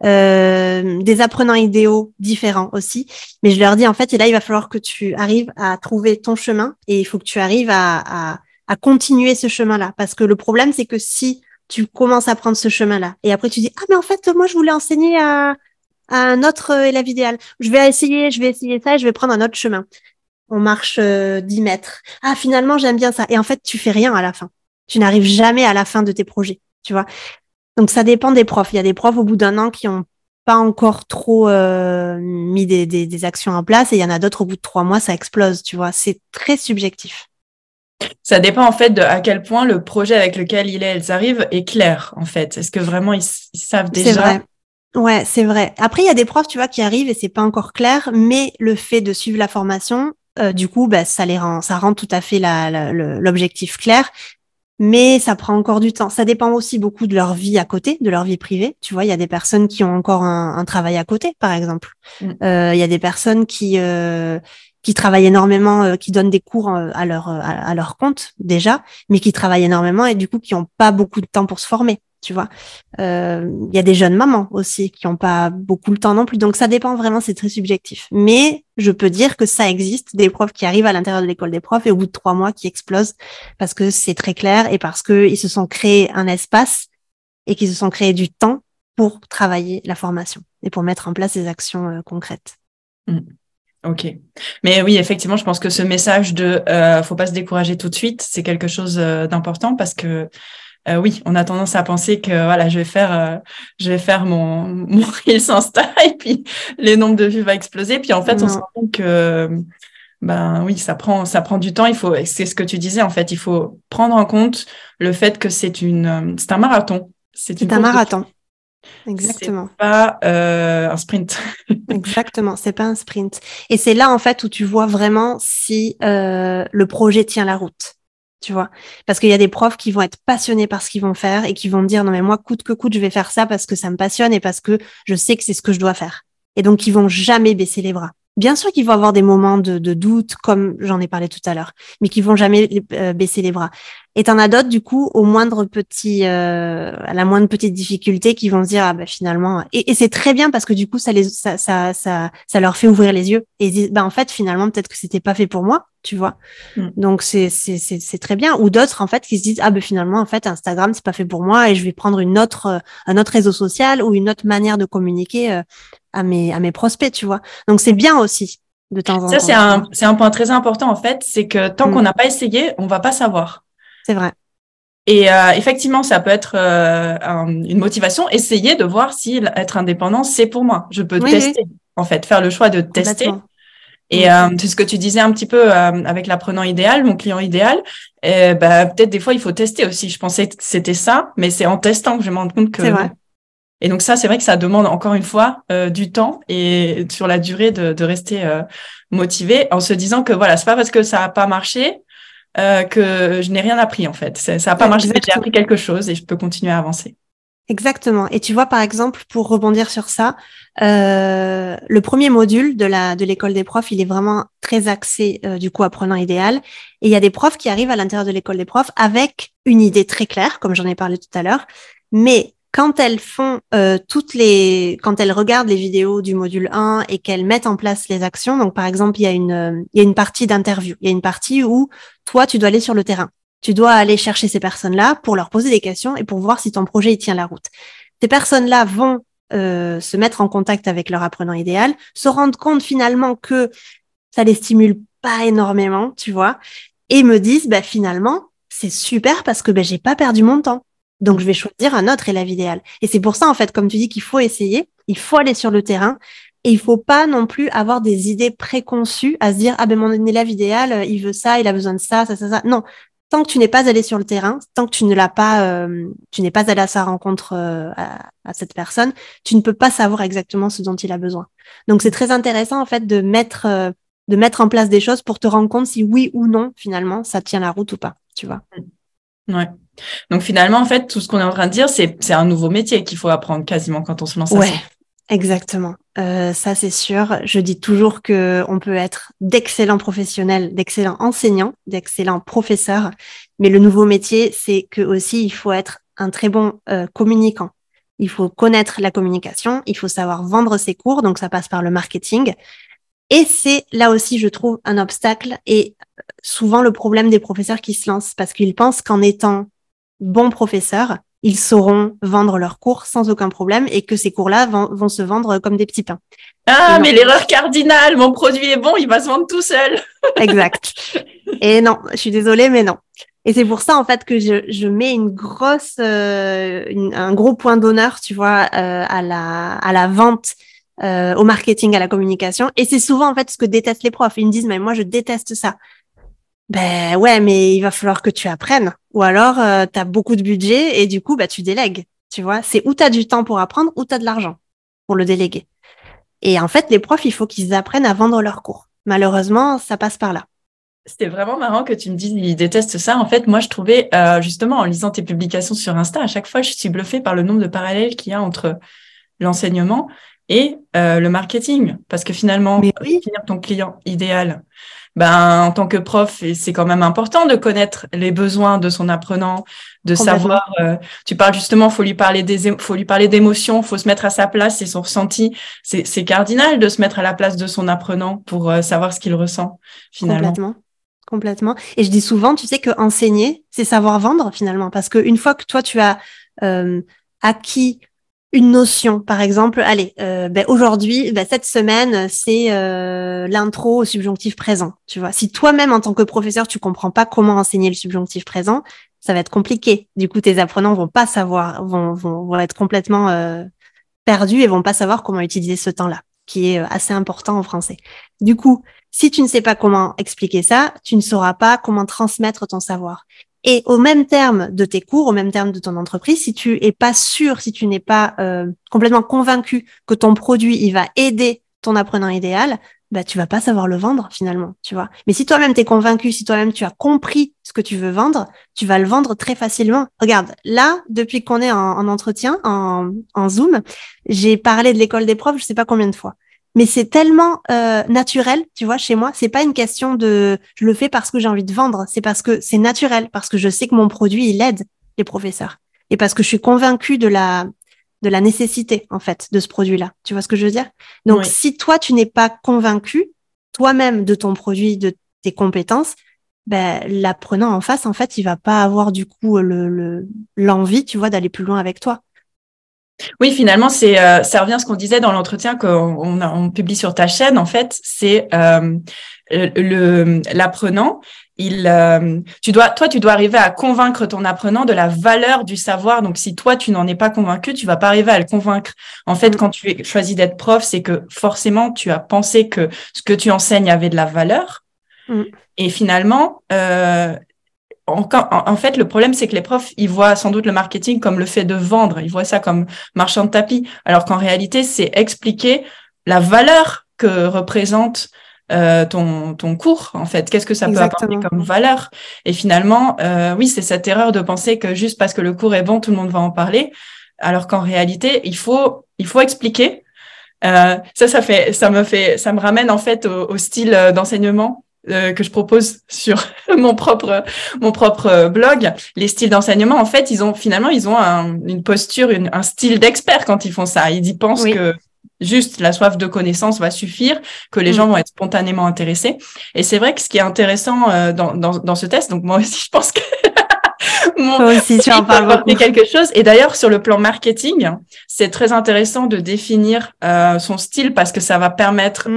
des apprenants idéaux différents aussi. Mais je leur dis, en fait, et là, il va falloir que tu arrives à trouver ton chemin et il faut que tu arrives à continuer ce chemin-là. Parce que le problème, c'est que si tu commences à prendre ce chemin-là et après tu dis, ah, mais en fait, moi, je voulais enseigner à un autre élève idéal. Je vais essayer ça et je vais prendre un autre chemin. On marche 10 mètres. Ah, finalement, j'aime bien ça. Et en fait, tu fais rien à la fin. Tu n'arrives jamais à la fin de tes projets, tu vois. Donc, ça dépend des profs. Il y a des profs au bout d'un an qui ont pas encore trop mis des actions en place et il y en a d'autres au bout de 3 mois, ça explose, tu vois. C'est très subjectif. Ça dépend en fait de à quel point le projet avec lequel elles arrivent est clair en fait. Est-ce que vraiment ils savent déjà? C'est vrai. Ouais, c'est vrai. Après, il y a des profs, tu vois, qui arrivent et c'est pas encore clair, mais le fait de suivre la formation, du coup, bah, ça rend tout à fait l'objectif clair, mais ça prend encore du temps. Ça dépend aussi beaucoup de leur vie à côté, de leur vie privée. Tu vois, il y a des personnes qui ont encore un travail à côté, par exemple. Il y a des personnes qui travaillent énormément, qui donnent des cours à leur compte déjà, mais qui travaillent énormément et du coup qui n'ont pas beaucoup de temps pour se former. Tu vois, il y a des jeunes mamans aussi qui n'ont pas beaucoup le temps non plus. Donc ça dépend vraiment, c'est très subjectif. Mais je peux dire que ça existe, des profs qui arrivent à l'intérieur de l'école des profs et au bout de 3 mois qui explosent parce que c'est très clair et parce que ils se sont créés un espace et qu'ils se sont créés du temps pour travailler la formation et pour mettre en place des actions concrètes. Ok. Mais oui, effectivement, je pense que ce message de faut pas se décourager tout de suite, c'est quelque chose d'important parce que oui, on a tendance à penser que voilà, je vais faire mon Reels Insta et puis les nombres de vues va exploser. Puis en fait, on se rend compte que ben oui, ça prend du temps. C'est ce que tu disais en fait, il faut prendre en compte le fait que c'est un marathon. C'est un marathon. Exactement. C'est pas un sprint. Exactement, c'est pas un sprint. Et c'est là en fait où tu vois vraiment si le projet tient la route. Tu vois, parce qu'il y a des profs qui vont être passionnés par ce qu'ils vont faire et qui vont me dire non mais moi coûte que coûte je vais faire ça parce que ça me passionne et parce que je sais que c'est ce que je dois faire. Et donc ils vont jamais baisser les bras. Bien sûr qu'ils vont avoir des moments de doute comme j'en ai parlé tout à l'heure, mais qui vont jamais baisser les bras. Et t'en as d'autres du coup à la moindre petite difficulté qui vont se dire ah ben finalement et c'est très bien parce que du coup ça leur fait ouvrir les yeux et ils disent bah en fait finalement peut-être que c'était pas fait pour moi, tu vois. Donc c'est très bien. Ou d'autres en fait qui se disent ah ben finalement en fait Instagram c'est pas fait pour moi et je vais prendre un autre réseau social ou une autre manière de communiquer à mes prospects, tu vois. Donc c'est bien aussi de temps en temps. Ça c'est un point très important en fait, c'est que tant qu'on n'a pas essayé, on va pas savoir. C'est vrai. Et effectivement, ça peut être une motivation, essayer de voir si être indépendant c'est pour moi. Je peux tester en fait, faire le choix de tester. Et c'est ce que tu disais un petit peu avec l'apprenant idéal, mon client idéal. Peut-être des fois, il faut tester aussi. Je pensais que c'était ça, mais c'est en testant que je me rends compte que... C'est vrai. Et donc ça, c'est vrai que ça demande encore une fois du temps et sur la durée de rester motivé en se disant que voilà, c'est pas parce que ça a pas marché que je n'ai rien appris en fait. Ça a pas marché, mais j'ai appris quelque chose et je peux continuer à avancer. Exactement. Et tu vois, par exemple, pour rebondir sur ça, le premier module de l'école des profs, il est vraiment très axé du coup apprenant idéal. Et il y a des profs qui arrivent à l'intérieur de l'école des profs avec une idée très claire, comme j'en ai parlé tout à l'heure. Mais quand elles font quand elles regardent les vidéos du module 1 et qu'elles mettent en place les actions, donc par exemple, il y a une partie d'interview, il y a une partie où toi, tu dois aller sur le terrain. Tu dois aller chercher ces personnes-là pour leur poser des questions et pour voir si ton projet il tient la route. Ces personnes-là vont se mettre en contact avec leur apprenant idéal, se rendre compte finalement que ça les stimule pas énormément, tu vois, et me disent bah finalement c'est super parce que bah, j'ai pas perdu mon temps. Donc je vais choisir un autre élève idéal. Et c'est pour ça en fait, comme tu dis, qu'il faut essayer, il faut aller sur le terrain. Et il faut pas non plus avoir des idées préconçues à se dire ah ben mon élève idéal il veut ça, il a besoin de ça, ça. Non, tant que tu n'es pas allé sur le terrain, tant que tu n'es pas allé à sa rencontre à cette personne, tu ne peux pas savoir exactement ce dont il a besoin. Donc c'est très intéressant en fait de mettre en place des choses pour te rendre compte si oui ou non finalement ça tient la route ou pas, tu vois. Ouais. Donc finalement en fait tout ce qu'on est en train de dire c'est un nouveau métier qu'il faut apprendre quasiment quand on se lance à ça. Exactement. Ça, c'est sûr. Je dis toujours que on peut être d'excellents professionnels, d'excellents enseignants, d'excellents professeurs, mais le nouveau métier, c'est que aussi il faut être un très bon communicant. Il faut connaître la communication, il faut savoir vendre ses cours, donc ça passe par le marketing. Et c'est là aussi, je trouve, un obstacle et souvent le problème des professeurs qui se lancent parce qu'ils pensent qu'en étant bons professeurs, ils sauront vendre leurs cours sans aucun problème et que ces cours-là vont se vendre comme des petits pains. Ah, mais l'erreur cardinale, mon produit est bon, il va se vendre tout seul. Exact. Et non, je suis désolée, mais non. Et c'est pour ça, en fait, que je mets un gros point d'honneur, tu vois, à la vente, au marketing, à la communication. Et c'est souvent, en fait, ce que détestent les profs. Ils me disent, mais moi, je déteste ça. Ben ouais, mais il va falloir que tu apprennes. Ou alors, tu as beaucoup de budget et du coup, bah, tu délègues. Tu vois, c'est où tu as du temps pour apprendre ou tu as de l'argent pour le déléguer. Et en fait, les profs, il faut qu'ils apprennent à vendre leurs cours. Malheureusement, ça passe par là. C'était vraiment marrant que tu me dises ils détestent ça. En fait, moi, je trouvais, justement, en lisant tes publications sur Insta, à chaque fois, je suis bluffée par le nombre de parallèles qu'il y a entre l'enseignement et le marketing. Parce que finalement, Mais oui, définir ton client idéal, ben, en tant que prof, c'est quand même important de connaître les besoins de son apprenant, de complètement. savoir, tu parles justement, faut lui parler d'émotions, faut se mettre à sa place et son ressenti. C'est cardinal de se mettre à la place de son apprenant pour savoir ce qu'il ressent, finalement. Complètement. Complètement. Et je dis souvent, tu sais, que enseigner, c'est savoir vendre finalement. Parce qu'une fois que toi, tu as acquis une notion, par exemple, allez, ben, aujourd'hui, ben, cette semaine, c'est l'intro au subjonctif présent. Tu vois, si toi-même, en tant que professeur, tu comprends pas comment enseigner le subjonctif présent, ça va être compliqué. Du coup, tes apprenants vont pas savoir, vont être complètement perdus et vont pas savoir comment utiliser ce temps-là, qui est assez important en français. Du coup, si tu ne sais pas comment expliquer ça, tu ne sauras pas comment transmettre ton savoir. Et au même terme de tes cours, au même terme de ton entreprise, si tu es pas sûr, si tu n'es pas complètement convaincu que ton produit il va aider ton apprenant idéal, bah tu vas pas savoir le vendre finalement, tu vois. Mais si toi-même t'es convaincu, si toi-même tu as compris ce que tu veux vendre, tu vas le vendre très facilement. Regarde, là, depuis qu'on est en entretien, en Zoom, j'ai parlé de l'école des profs, je sais pas combien de fois. Mais c'est tellement naturel, tu vois, chez moi. C'est pas une question de je le fais parce que j'ai envie de vendre, c'est parce que c'est naturel, parce que je sais que mon produit, il aide les professeurs. Et parce que je suis convaincue de la nécessité, en fait, de ce produit-là. Tu vois ce que je veux dire? Donc, Oui. si toi, tu n'es pas convaincu toi-même de ton produit, de tes compétences, ben, l'apprenant en face, en fait, il va pas avoir du coup l'envie, tu vois, d'aller plus loin avec toi. Oui, finalement, ça revient à ce qu'on disait dans l'entretien qu'on publie sur ta chaîne. En fait, c'est l'apprenant. Tu dois arriver à convaincre ton apprenant de la valeur du savoir. Donc, si toi, tu n'en es pas convaincu, tu vas pas arriver à le convaincre. En fait, quand tu as choisi d'être prof, c'est que forcément, tu as pensé que ce que tu enseignes avait de la valeur. Et finalement, en fait, le problème, c'est que les profs, ils voient sans doute le marketing comme le fait de vendre. Ils voient ça comme marchand de tapis. Alors qu'en réalité, c'est expliquer la valeur que représente ton cours, en fait. Qu'est-ce que ça peut apporter Exactement. comme valeur? Et finalement, oui, c'est cette erreur de penser que juste parce que le cours est bon, tout le monde va en parler. alors qu'en réalité, il faut expliquer. Ça me ramène en fait au style d'enseignement que je propose sur mon propre blog. Les styles d'enseignement, en fait, ils ont une posture, un style d'expert quand ils font ça. Ils y pensent que juste la soif de connaissance va suffire, que les gens vont être spontanément intéressés. Et c'est vrai que ce qui est intéressant dans ce test, donc moi aussi, je pense que Toi aussi, tu en parles beaucoup. quelque chose. Et d'ailleurs, sur le plan marketing, c'est très intéressant de définir son style parce que ça va permettre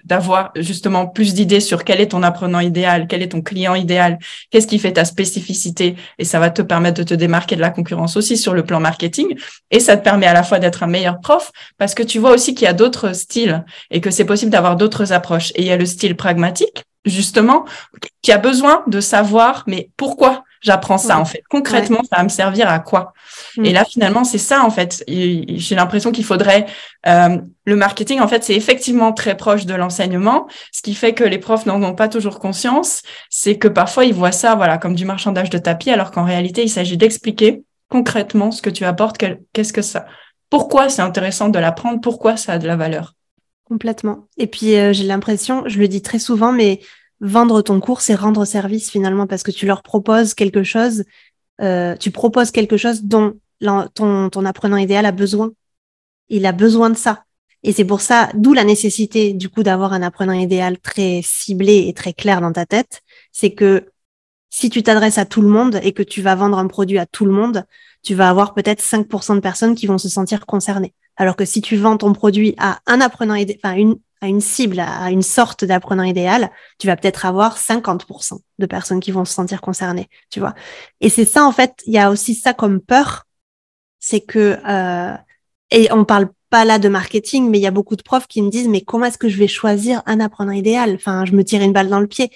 d'avoir justement plus d'idées sur quel est ton apprenant idéal, quel est ton client idéal, qu'est-ce qui fait ta spécificité. Et ça va te permettre de te démarquer de la concurrence aussi sur le plan marketing. Et ça te permet à la fois d'être un meilleur prof parce que tu vois aussi qu'il y a d'autres styles et que c'est possible d'avoir d'autres approches. Et il y a le style pragmatique, justement, qui a besoin de savoir, mais pourquoi j'apprends ça, en fait. Concrètement, ça va me servir à quoi? Et là, finalement, c'est ça, en fait. J'ai l'impression qu'il faudrait... le marketing, en fait, c'est effectivement très proche de l'enseignement. Ce qui fait que les profs n'en ont pas toujours conscience, c'est que parfois, ils voient ça, voilà, comme du marchandage de tapis, alors qu'en réalité, il s'agit d'expliquer concrètement ce que tu apportes, qu'est-ce que ça... Pourquoi c'est intéressant de l'apprendre, pourquoi ça a de la valeur. Complètement. Et puis, j'ai l'impression, je le dis très souvent, mais vendre ton cours, c'est rendre service finalement, parce que tu leur proposes quelque chose, tu proposes quelque chose dont ton apprenant idéal a besoin. Il a besoin de ça. Et c'est pour ça, d'où la nécessité du coup d'avoir un apprenant idéal très ciblé et très clair dans ta tête. C'est que si tu t'adresses à tout le monde et que tu vas vendre un produit à tout le monde, tu vas avoir peut-être 5% de personnes qui vont se sentir concernées. Alors que si tu vends ton produit à un apprenant idéal, enfin à une cible, à une sorte d'apprenant idéal, tu vas peut-être avoir 50% de personnes qui vont se sentir concernées, tu vois. Et c'est ça, en fait, il y a aussi ça comme peur, c'est que, et on parle pas là de marketing, mais il y a beaucoup de profs qui me disent, mais comment est-ce que je vais choisir un apprenant idéal? Enfin, je me tire une balle dans le pied.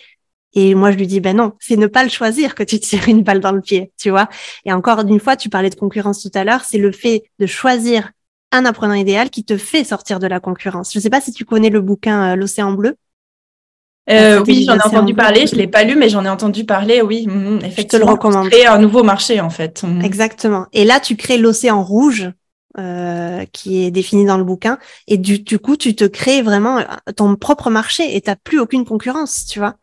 Et moi, je lui dis, ben non, c'est ne pas le choisir que tu tires une balle dans le pied, tu vois. Et encore une fois, tu parlais de concurrence tout à l'heure, c'est le fait de choisir un apprenant idéal qui te fait sortir de la concurrence. Je ne sais pas si tu connais le bouquin L'Océan bleu. Oui, j'en ai entendu parler. Je l'ai pas lu, mais j'en ai entendu parler. Oui, effectivement. Je te le recommande. Créer un nouveau marché, en fait. Exactement. Et là, tu crées l'Océan rouge, qui est défini dans le bouquin. Et du coup, tu te crées vraiment ton propre marché et t'as plus aucune concurrence, tu vois.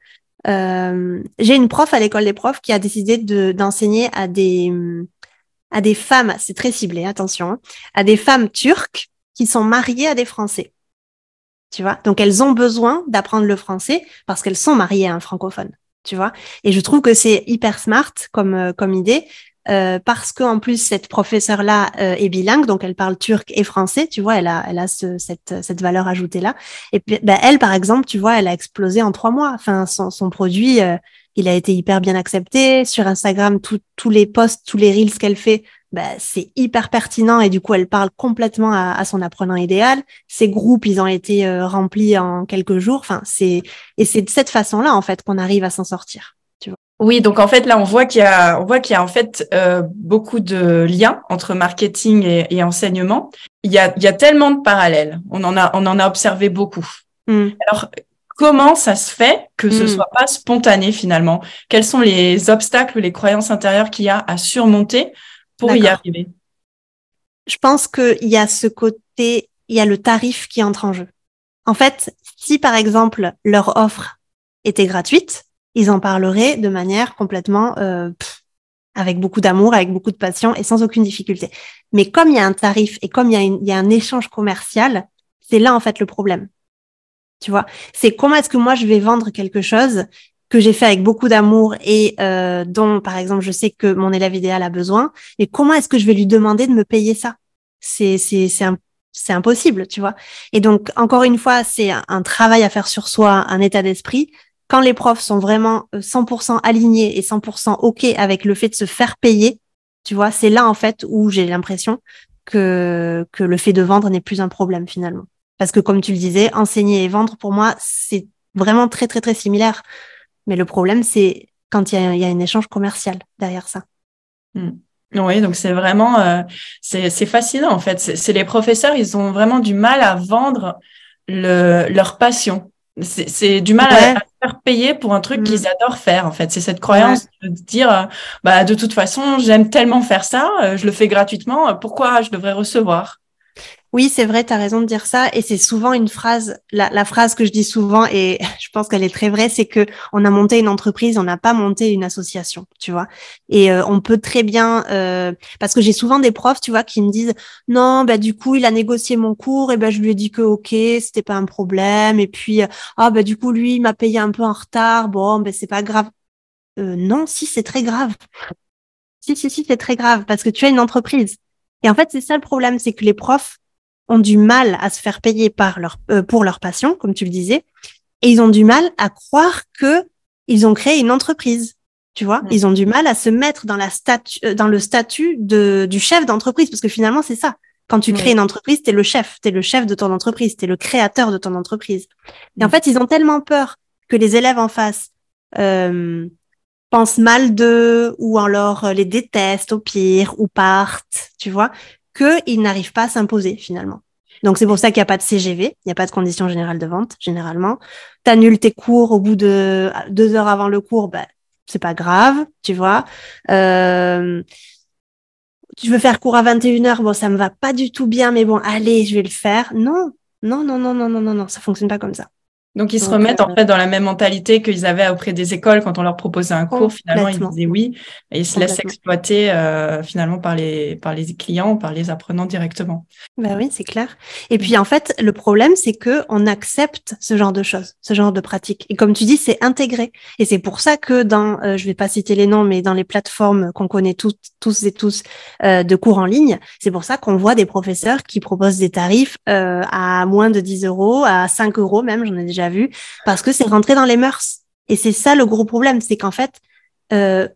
J'ai une prof à l'école des profs qui a décidé d'enseigner à des femmes, c'est très ciblé, attention, à des femmes turques qui sont mariées à des Français. Tu vois, donc elles ont besoin d'apprendre le français parce qu'elles sont mariées à un francophone. Tu vois, et je trouve que c'est hyper smart comme idée. Parce que en plus cette professeure-là est bilingue, donc elle parle turc et français, tu vois, elle a cette valeur ajoutée là. Et puis ben, elle, par exemple, tu vois, elle a explosé en 3 mois. Enfin, son produit, il a été hyper bien accepté sur Instagram. Tous les posts, tous les reels qu'elle fait, ben, c'est hyper pertinent et du coup, elle parle complètement à son apprenant idéal. Ses groupes, ils ont été remplis en quelques jours. Enfin, c'est de cette façon-là en fait qu'on arrive à s'en sortir. Oui, donc en fait là on voit qu'il y a en fait beaucoup de liens entre marketing et enseignement. Il y a tellement de parallèles. On en a observé beaucoup. Alors comment ça se fait que ce soit pas spontané finalement? Quels sont les obstacles, les croyances intérieures qu'il y a à surmonter pour y arriver? Je pense qu'il y a ce côté, il y a le tarif qui entre en jeu. En fait, si par exemple leur offre était gratuite, ils en parleraient de manière complètement avec beaucoup d'amour, avec beaucoup de passion et sans aucune difficulté. Mais comme il y a un tarif et comme il y a un échange commercial, c'est là en fait le problème. Tu vois, c'est comment est-ce que moi je vais vendre quelque chose que j'ai fait avec beaucoup d'amour et dont par exemple je sais que mon élève idéal a besoin, et comment est-ce que je vais lui demander de me payer ça? C'est impossible, tu vois. Et donc encore une fois, c'est un travail à faire sur soi, un état d'esprit. Quand les profs sont vraiment 100% alignés et 100% OK avec le fait de se faire payer, tu vois, c'est là en fait où j'ai l'impression que le fait de vendre n'est plus un problème finalement. Parce que comme tu le disais, enseigner et vendre, pour moi, c'est vraiment très, très, très similaire. Mais le problème, c'est quand il y a un échange commercial derrière ça. Oui, donc c'est vraiment, c'est fascinant en fait. C'est les professeurs, ils ont vraiment du mal à vendre leur passion. C'est du mal Ouais. à se faire payer pour un truc Mm. qu'ils adorent faire, en fait. C'est cette Ouais. croyance de dire, bah, de toute façon, j'aime tellement faire ça, je le fais gratuitement, pourquoi je devrais recevoir? Oui, c'est vrai, tu as raison de dire ça. Et c'est souvent une phrase, la phrase que je dis souvent, et je pense qu'elle est très vraie, c'est que on a monté une entreprise, on n'a pas monté une association, tu vois. Et on peut très bien, parce que j'ai souvent des profs, tu vois, qui me disent, non, bah du coup, il a négocié mon cours, et ben je lui ai dit que ok, c'était pas un problème. Et puis, ah bah du coup, lui, il m'a payé un peu en retard. Bon, ben c'est pas grave. Non, si, c'est très grave. Si, c'est très grave parce que tu as une entreprise. Et en fait, c'est ça le problème, c'est que les profs ont du mal à se faire payer pour leur passion, comme tu le disais, et ils ont du mal à croire que ils ont créé une entreprise. Tu vois, Mm. ils ont du mal à se mettre dans le statut du chef d'entreprise, parce que finalement, c'est ça. Quand tu crées Oui. une entreprise, t'es le chef de ton entreprise, t'es le créateur de ton entreprise. Et en Mm. fait, ils ont tellement peur que les élèves en face euh, pensent mal d'eux ou alors les détestent au pire ou partent, tu vois, qu'ils n'arrivent pas à s'imposer finalement. Donc c'est pour ça qu'il n'y a pas de CGV, il n'y a pas de condition générale de vente généralement. T'annules tes cours au bout de 2 heures avant le cours, ben c'est pas grave, tu vois. Euh, Tu veux faire cours à 21 heures, bon ça me va pas du tout bien, mais bon allez je vais le faire. Non, ça fonctionne pas comme ça. Donc, ils se Donc remettent en fait dans la même mentalité qu'ils avaient auprès des écoles quand on leur proposait un cours. Finalement, ils complètement, disaient oui et ils se laissent complètement. exploiter finalement par les clients, par les apprenants directement. Bah oui, c'est clair. Et Mm. puis en fait, le problème, c'est que on accepte ce genre de choses, ce genre de pratiques. Et comme tu dis, c'est intégré. Et c'est pour ça que je vais pas citer les noms, mais dans les plateformes qu'on connaît tous et tous de cours en ligne, c'est pour ça qu'on voit des professeurs qui proposent des tarifs à moins de 10 euros, à 5 euros même, j'en ai déjà vu, parce que c'est rentré dans les mœurs. Et c'est ça le gros problème, c'est qu'en fait,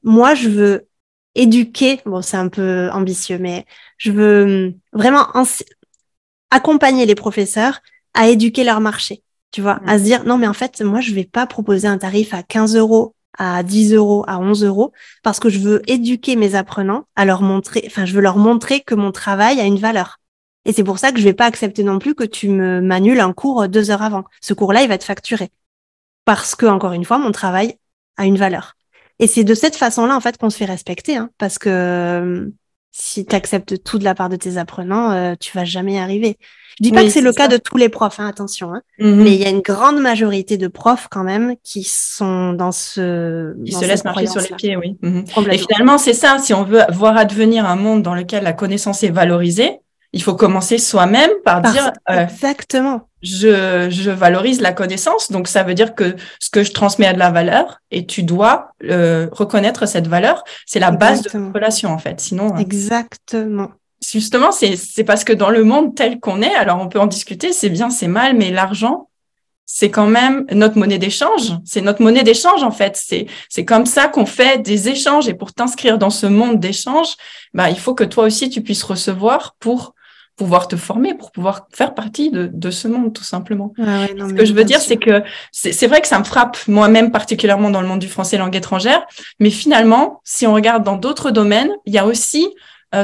moi, je veux éduquer. Bon, c'est un peu ambitieux, mais je veux vraiment accompagner les professeurs à éduquer leur marché, tu vois, Mm. à se dire, non, mais en fait, moi, je vais pas proposer un tarif à 15 euros, à 10 euros, à 11 euros, parce que je veux éduquer mes apprenants à leur montrer, enfin, je veux leur montrer que mon travail a une valeur. Et c'est pour ça que je vais pas accepter non plus que tu m'annules un cours 2 heures avant. Ce cours-là, il va être facturé. Parce que, encore une fois, mon travail a une valeur. Et c'est de cette façon-là, en fait, qu'on se fait respecter, hein, parce que si tu acceptes tout de la part de tes apprenants, tu vas jamais y arriver. Je dis pas que Oui, c'est c'est le cas ça. de tous les profs, hein, attention, hein, mais il Mhm. y a une grande majorité de profs quand même qui sont Qui dans se cette laissent marcher sur les croyance-là. pieds, oui. Mhm. Et Complètement. finalement, c'est ça. Si on veut voir advenir un monde dans lequel la connaissance est valorisée, il faut commencer soi-même par dire Exactement. je valorise la connaissance, donc ça veut dire que ce que je transmets a de la valeur et tu dois reconnaître cette valeur. C'est la base de notre Exactement. relation, en fait. Sinon, Exactement. justement, c'est parce que dans le monde tel qu'on est, alors on peut en discuter, c'est bien, c'est mal, mais l'argent, c'est quand même notre monnaie d'échange. C'est notre monnaie d'échange, en fait. C'est comme ça qu'on fait des échanges. Et pour t'inscrire dans ce monde d'échange, bah, il faut que toi aussi, tu puisses recevoir pour pouvoir te former, pour pouvoir faire partie de ce monde, tout simplement. Ah ouais, non, Ce que mais je veux bien dire, sûr. c'est que c'est vrai que ça me frappe moi-même particulièrement dans le monde du français langue étrangère, mais finalement, si on regarde dans d'autres domaines, il y a aussi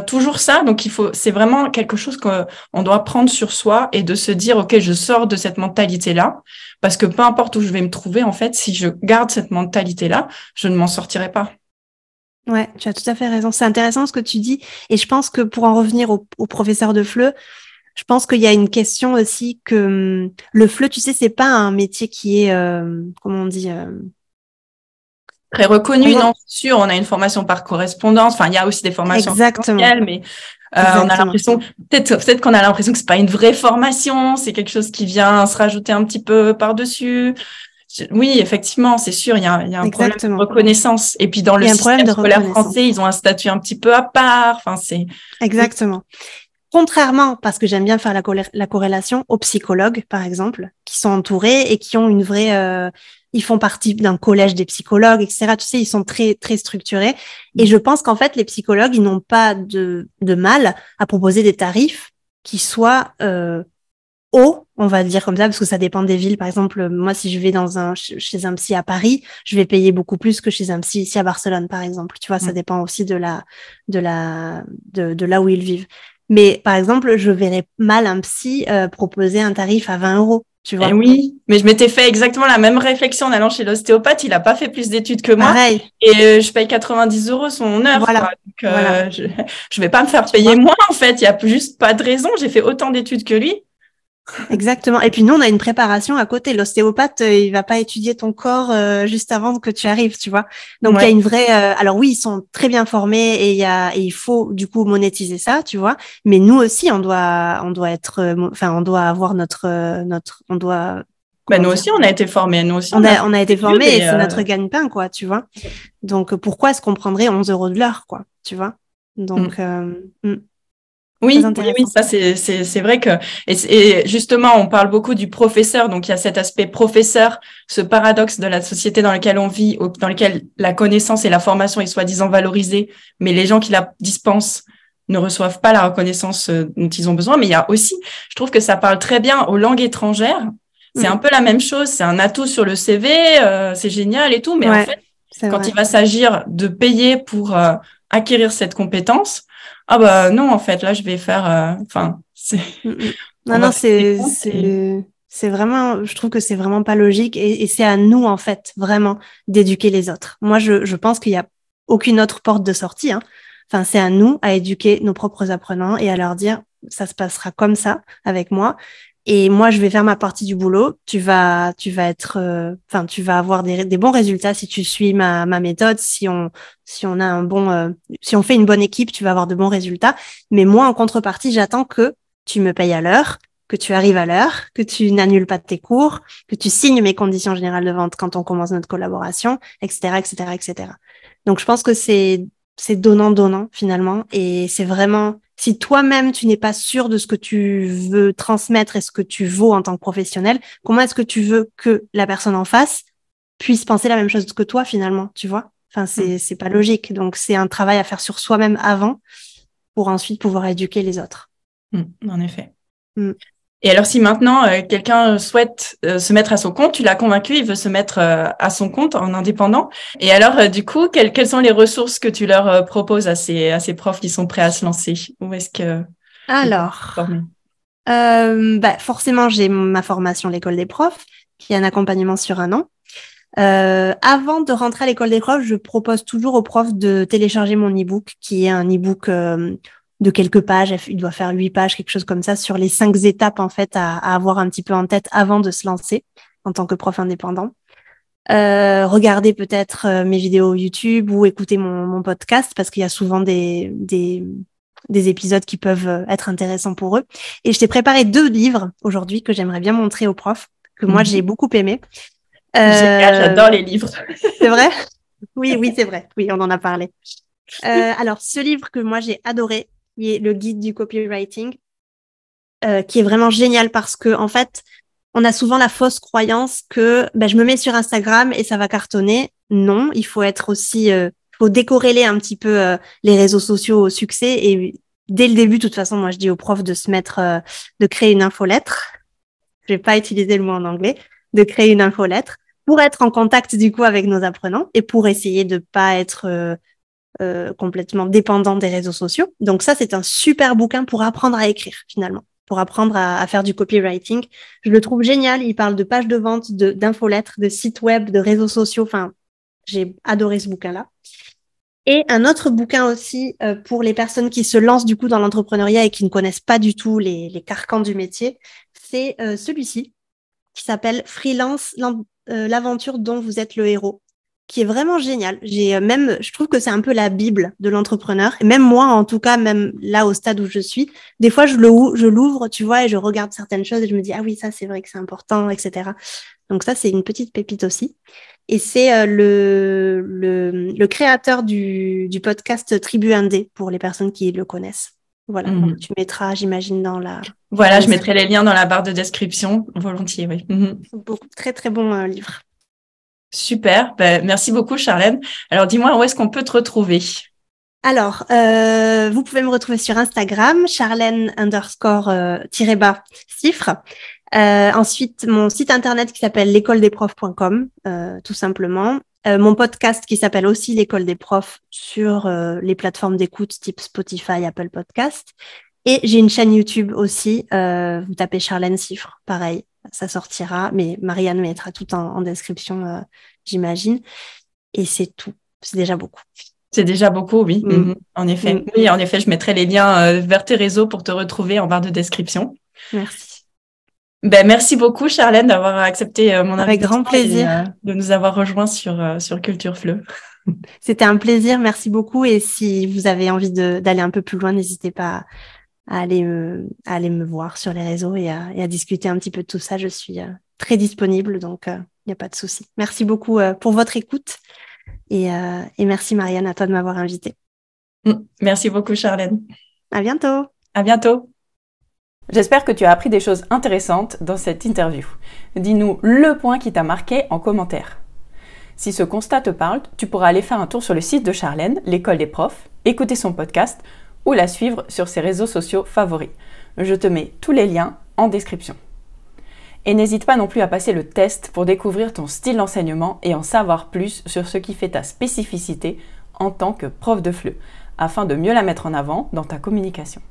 toujours ça. Donc, c'est vraiment quelque chose qu'on doit prendre sur soi et de se dire, OK, je sors de cette mentalité-là, parce que peu importe où je vais me trouver, en fait, si je garde cette mentalité-là, je ne m'en sortirai pas. Ouais, tu as tout à fait raison. C'est intéressant ce que tu dis. Et je pense que pour en revenir au professeur de FLE, je pense qu'il y a une question aussi que le FLE, tu sais, c'est pas un métier qui est, comment on dit, Très par reconnu, non, exemple, c'est sûr, on a une formation par correspondance. Enfin, il y a aussi des formations en exactement, présentiel, mais on a exactement. l'impression, peut-être qu'on a l'impression que c'est pas une vraie formation, c'est quelque chose qui vient se rajouter un petit peu par-dessus. Oui, effectivement, c'est sûr, il y a un problème de Exactement. reconnaissance. Et puis dans Il le y a un problème système de scolaire français, reconnaissance. ils ont un statut un petit peu à part. Enfin, oui, Exactement. Contrairement, parce que j'aime bien faire la corrélation aux psychologues, par exemple, qui sont entourés et qui ont une vraie, ils font partie d'un collège des psychologues, etc. Tu sais, ils sont très, très structurés. Et je pense qu'en fait, les psychologues, ils n'ont pas de mal à proposer des tarifs qui soient, hauts, on va dire comme ça, parce que ça dépend des villes. Par exemple, moi, si je vais chez un psy à Paris, je vais payer beaucoup plus que chez un psy ici à Barcelone, par exemple. Tu vois, ça dépend aussi de là où ils vivent. Mais par exemple, je verrais mal un psy proposer un tarif à 20 euros. tu vois. Oui, mais je m'étais fait exactement la même réflexion en allant chez l'ostéopathe. Il a pas fait plus d'études que moi. Pareil. Et je paye 90 € son heure, Voilà. quoi. Donc, Voilà. je vais pas me faire Tu payer vois. moins, en fait. Il y a juste pas de raison. J'ai fait autant d'études que lui. Exactement. Et puis nous, on a une préparation à côté. L'ostéopathe, il va pas étudier ton corps juste avant que tu arrives, tu vois. Donc il y a Ouais. une vraie. Alors oui, ils sont très bien formés et il faut du coup monétiser ça, tu vois. Mais nous aussi, on doit être, enfin, on doit avoir on doit, Ben, comment nous dire, aussi, on a été formés. Nous aussi, on a fait on a des été études formés et et, c'est notre gagne-pain, quoi, tu vois. Donc pourquoi est-ce qu'on prendrait 11 € de l'heure, quoi, tu vois. Donc très oui, intéressant. ça c'est vrai que et justement on parle beaucoup du professeur, donc il y a cet aspect professeur, ce paradoxe de la société dans lequel on vit, dans lequel la connaissance et la formation est soi-disant valorisée, mais les gens qui la dispensent ne reçoivent pas la reconnaissance dont ils ont besoin. Mais il y a aussi, je trouve que ça parle très bien aux langues étrangères. C'est un peu la même chose, c'est un atout sur le CV, c'est génial et tout, mais en Ouais, fait, c'est quand vrai. il va s'agir de payer pour acquérir cette compétence, ah bah non, en fait, là, je vais faire... Enfin, Mm, mm. on Non, va non, payer des comptes et... c'est vraiment, je trouve que c'est vraiment pas logique et c'est à nous, en fait, vraiment, d'éduquer les autres. Moi, je pense qu'il y a aucune autre porte de sortie, hein. Enfin, c'est à nous à éduquer nos propres apprenants et à leur dire, ça se passera comme ça avec moi. Et moi, je vais faire ma partie du boulot. Tu vas être, enfin, tu vas avoir des bons résultats si tu suis ma méthode. Si on a un bon, si on fait une bonne équipe, tu vas avoir de bons résultats. Mais moi, en contrepartie, j'attends que tu me payes à l'heure, que tu arrives à l'heure, que tu n'annules pas tes cours, que tu signes mes conditions générales de vente quand on commence notre collaboration, etc., etc., etc. Donc, je pense que c'est donnant-donnant finalement. Et c'est vraiment, si toi-même, tu n'es pas sûr de ce que tu veux transmettre et ce que tu vaux en tant que professionnel, comment est-ce que tu veux que la personne en face puisse penser la même chose que toi finalement, tu vois? Enfin, c'est pas logique. Donc, c'est un travail à faire sur soi-même avant pour ensuite pouvoir éduquer les autres. En effet. Mm. Et alors, si maintenant, quelqu'un souhaite se mettre à son compte, tu l'as convaincu, il veut se mettre à son compte en indépendant. Et alors, du coup, quelles sont les ressources que tu leur proposes à ces profs qui sont prêts à se lancer? Où est-ce que ils peuvent se Alors, former? bah, forcément, j'ai ma formation à l'école des profs, qui est un accompagnement sur un an. Avant de rentrer à l'école des profs, je propose toujours aux profs de télécharger mon e-book, qui est un e-book de quelques pages. Il doit faire 8 pages, quelque chose comme ça, sur les 5 étapes en fait à avoir un petit peu en tête avant de se lancer en tant que prof indépendant. Regardez peut-être mes vidéos YouTube ou écouter mon podcast parce qu'il y a souvent des épisodes qui peuvent être intéressants pour eux. Et je t'ai préparé 2 livres aujourd'hui que j'aimerais bien montrer aux profs, que moi j'ai beaucoup aimé. Génial, j'adore les livres. C'est vrai? Oui, oui, c'est vrai. Oui, on en a parlé. Alors, ce livre que moi j'ai adoré, qui est le guide du copywriting, qui est vraiment génial parce que en fait, on a souvent la fausse croyance que ben, je me mets sur Instagram et ça va cartonner. Non, il faut être aussi, faut décorréler un petit peu les réseaux sociaux au succès. Et dès le début, de toute façon, moi je dis aux profs de se mettre, de créer une infolettre. Je vais pas utiliser le mot en anglais, de créer une infolettre pour être en contact du coup avec nos apprenants et pour essayer de pas être complètement dépendant des réseaux sociaux. Donc ça, c'est un super bouquin pour apprendre à écrire finalement, pour apprendre à faire du copywriting. Je le trouve génial. Il parle de pages de vente, d'infolettres, de sites web, de réseaux sociaux. Enfin, j'ai adoré ce bouquin-là. Et un autre bouquin aussi pour les personnes qui se lancent du coup dans l'entrepreneuriat et qui ne connaissent pas du tout les carcans du métier, c'est celui-ci qui s'appelle Freelance, l'aventure dont vous êtes le héros, qui est vraiment génial. Je trouve que c'est un peu la Bible de l'entrepreneur. Et même moi, en tout cas, même là au stade où je suis, des fois je l'ouvre, tu vois, et je regarde certaines choses et je me dis ah oui, ça c'est vrai que c'est important, etc. Donc ça c'est une petite pépite aussi. Et c'est le créateur du podcast Tribu Indé pour les personnes qui le connaissent. Voilà, donc tu mettras, j'imagine, dans la Voilà, je mettrai description. les liens dans la barre de description, volontiers, oui. Beaucoup, très très bon livre. Super, ben, merci beaucoup Charlène. Alors dis-moi, où est-ce qu'on peut te retrouver? Alors, vous pouvez me retrouver sur Instagram, Charlène_Cifre. Ensuite, mon site internet qui s'appelle l'écoledesprofs.com, tout simplement. Mon podcast qui s'appelle aussi l'école des profs sur les plateformes d'écoute type Spotify, Apple Podcast. Et j'ai une chaîne YouTube aussi. Vous tapez Charlène Cifre, pareil. ça sortira. Mais Marianne mettra tout en description, j'imagine. Et c'est tout. C'est déjà beaucoup. C'est déjà beaucoup, oui. En effet. Oui, en effet, je mettrai les liens vers tes réseaux pour te retrouver en barre de description. Merci. Merci beaucoup, Charlène, d'avoir accepté mon invitation. Avec grand plaisir. Et, de nous avoir rejoints sur Culture Fleu. C'était un plaisir. Merci beaucoup. Et si vous avez envie d'aller un peu plus loin, n'hésitez pas à aller me voir sur les réseaux et à discuter un petit peu de tout ça. Je suis très disponible, donc il n'y a pas de souci. Merci beaucoup pour votre écoute et merci Marianne, à toi de m'avoir invitée. Merci beaucoup, Charlène. À bientôt. À bientôt. J'espère que tu as appris des choses intéressantes dans cette interview. Dis-nous le point qui t'a marqué en commentaire. Si ce constat te parle, tu pourras aller faire un tour sur le site de Charlène, l'école des profs, écouter son podcast ou la suivre sur ses réseaux sociaux favoris. Je te mets tous les liens en description. Et n'hésite pas non plus à passer le test pour découvrir ton style d'enseignement et en savoir plus sur ce qui fait ta spécificité en tant que prof de FLE, afin de mieux la mettre en avant dans ta communication.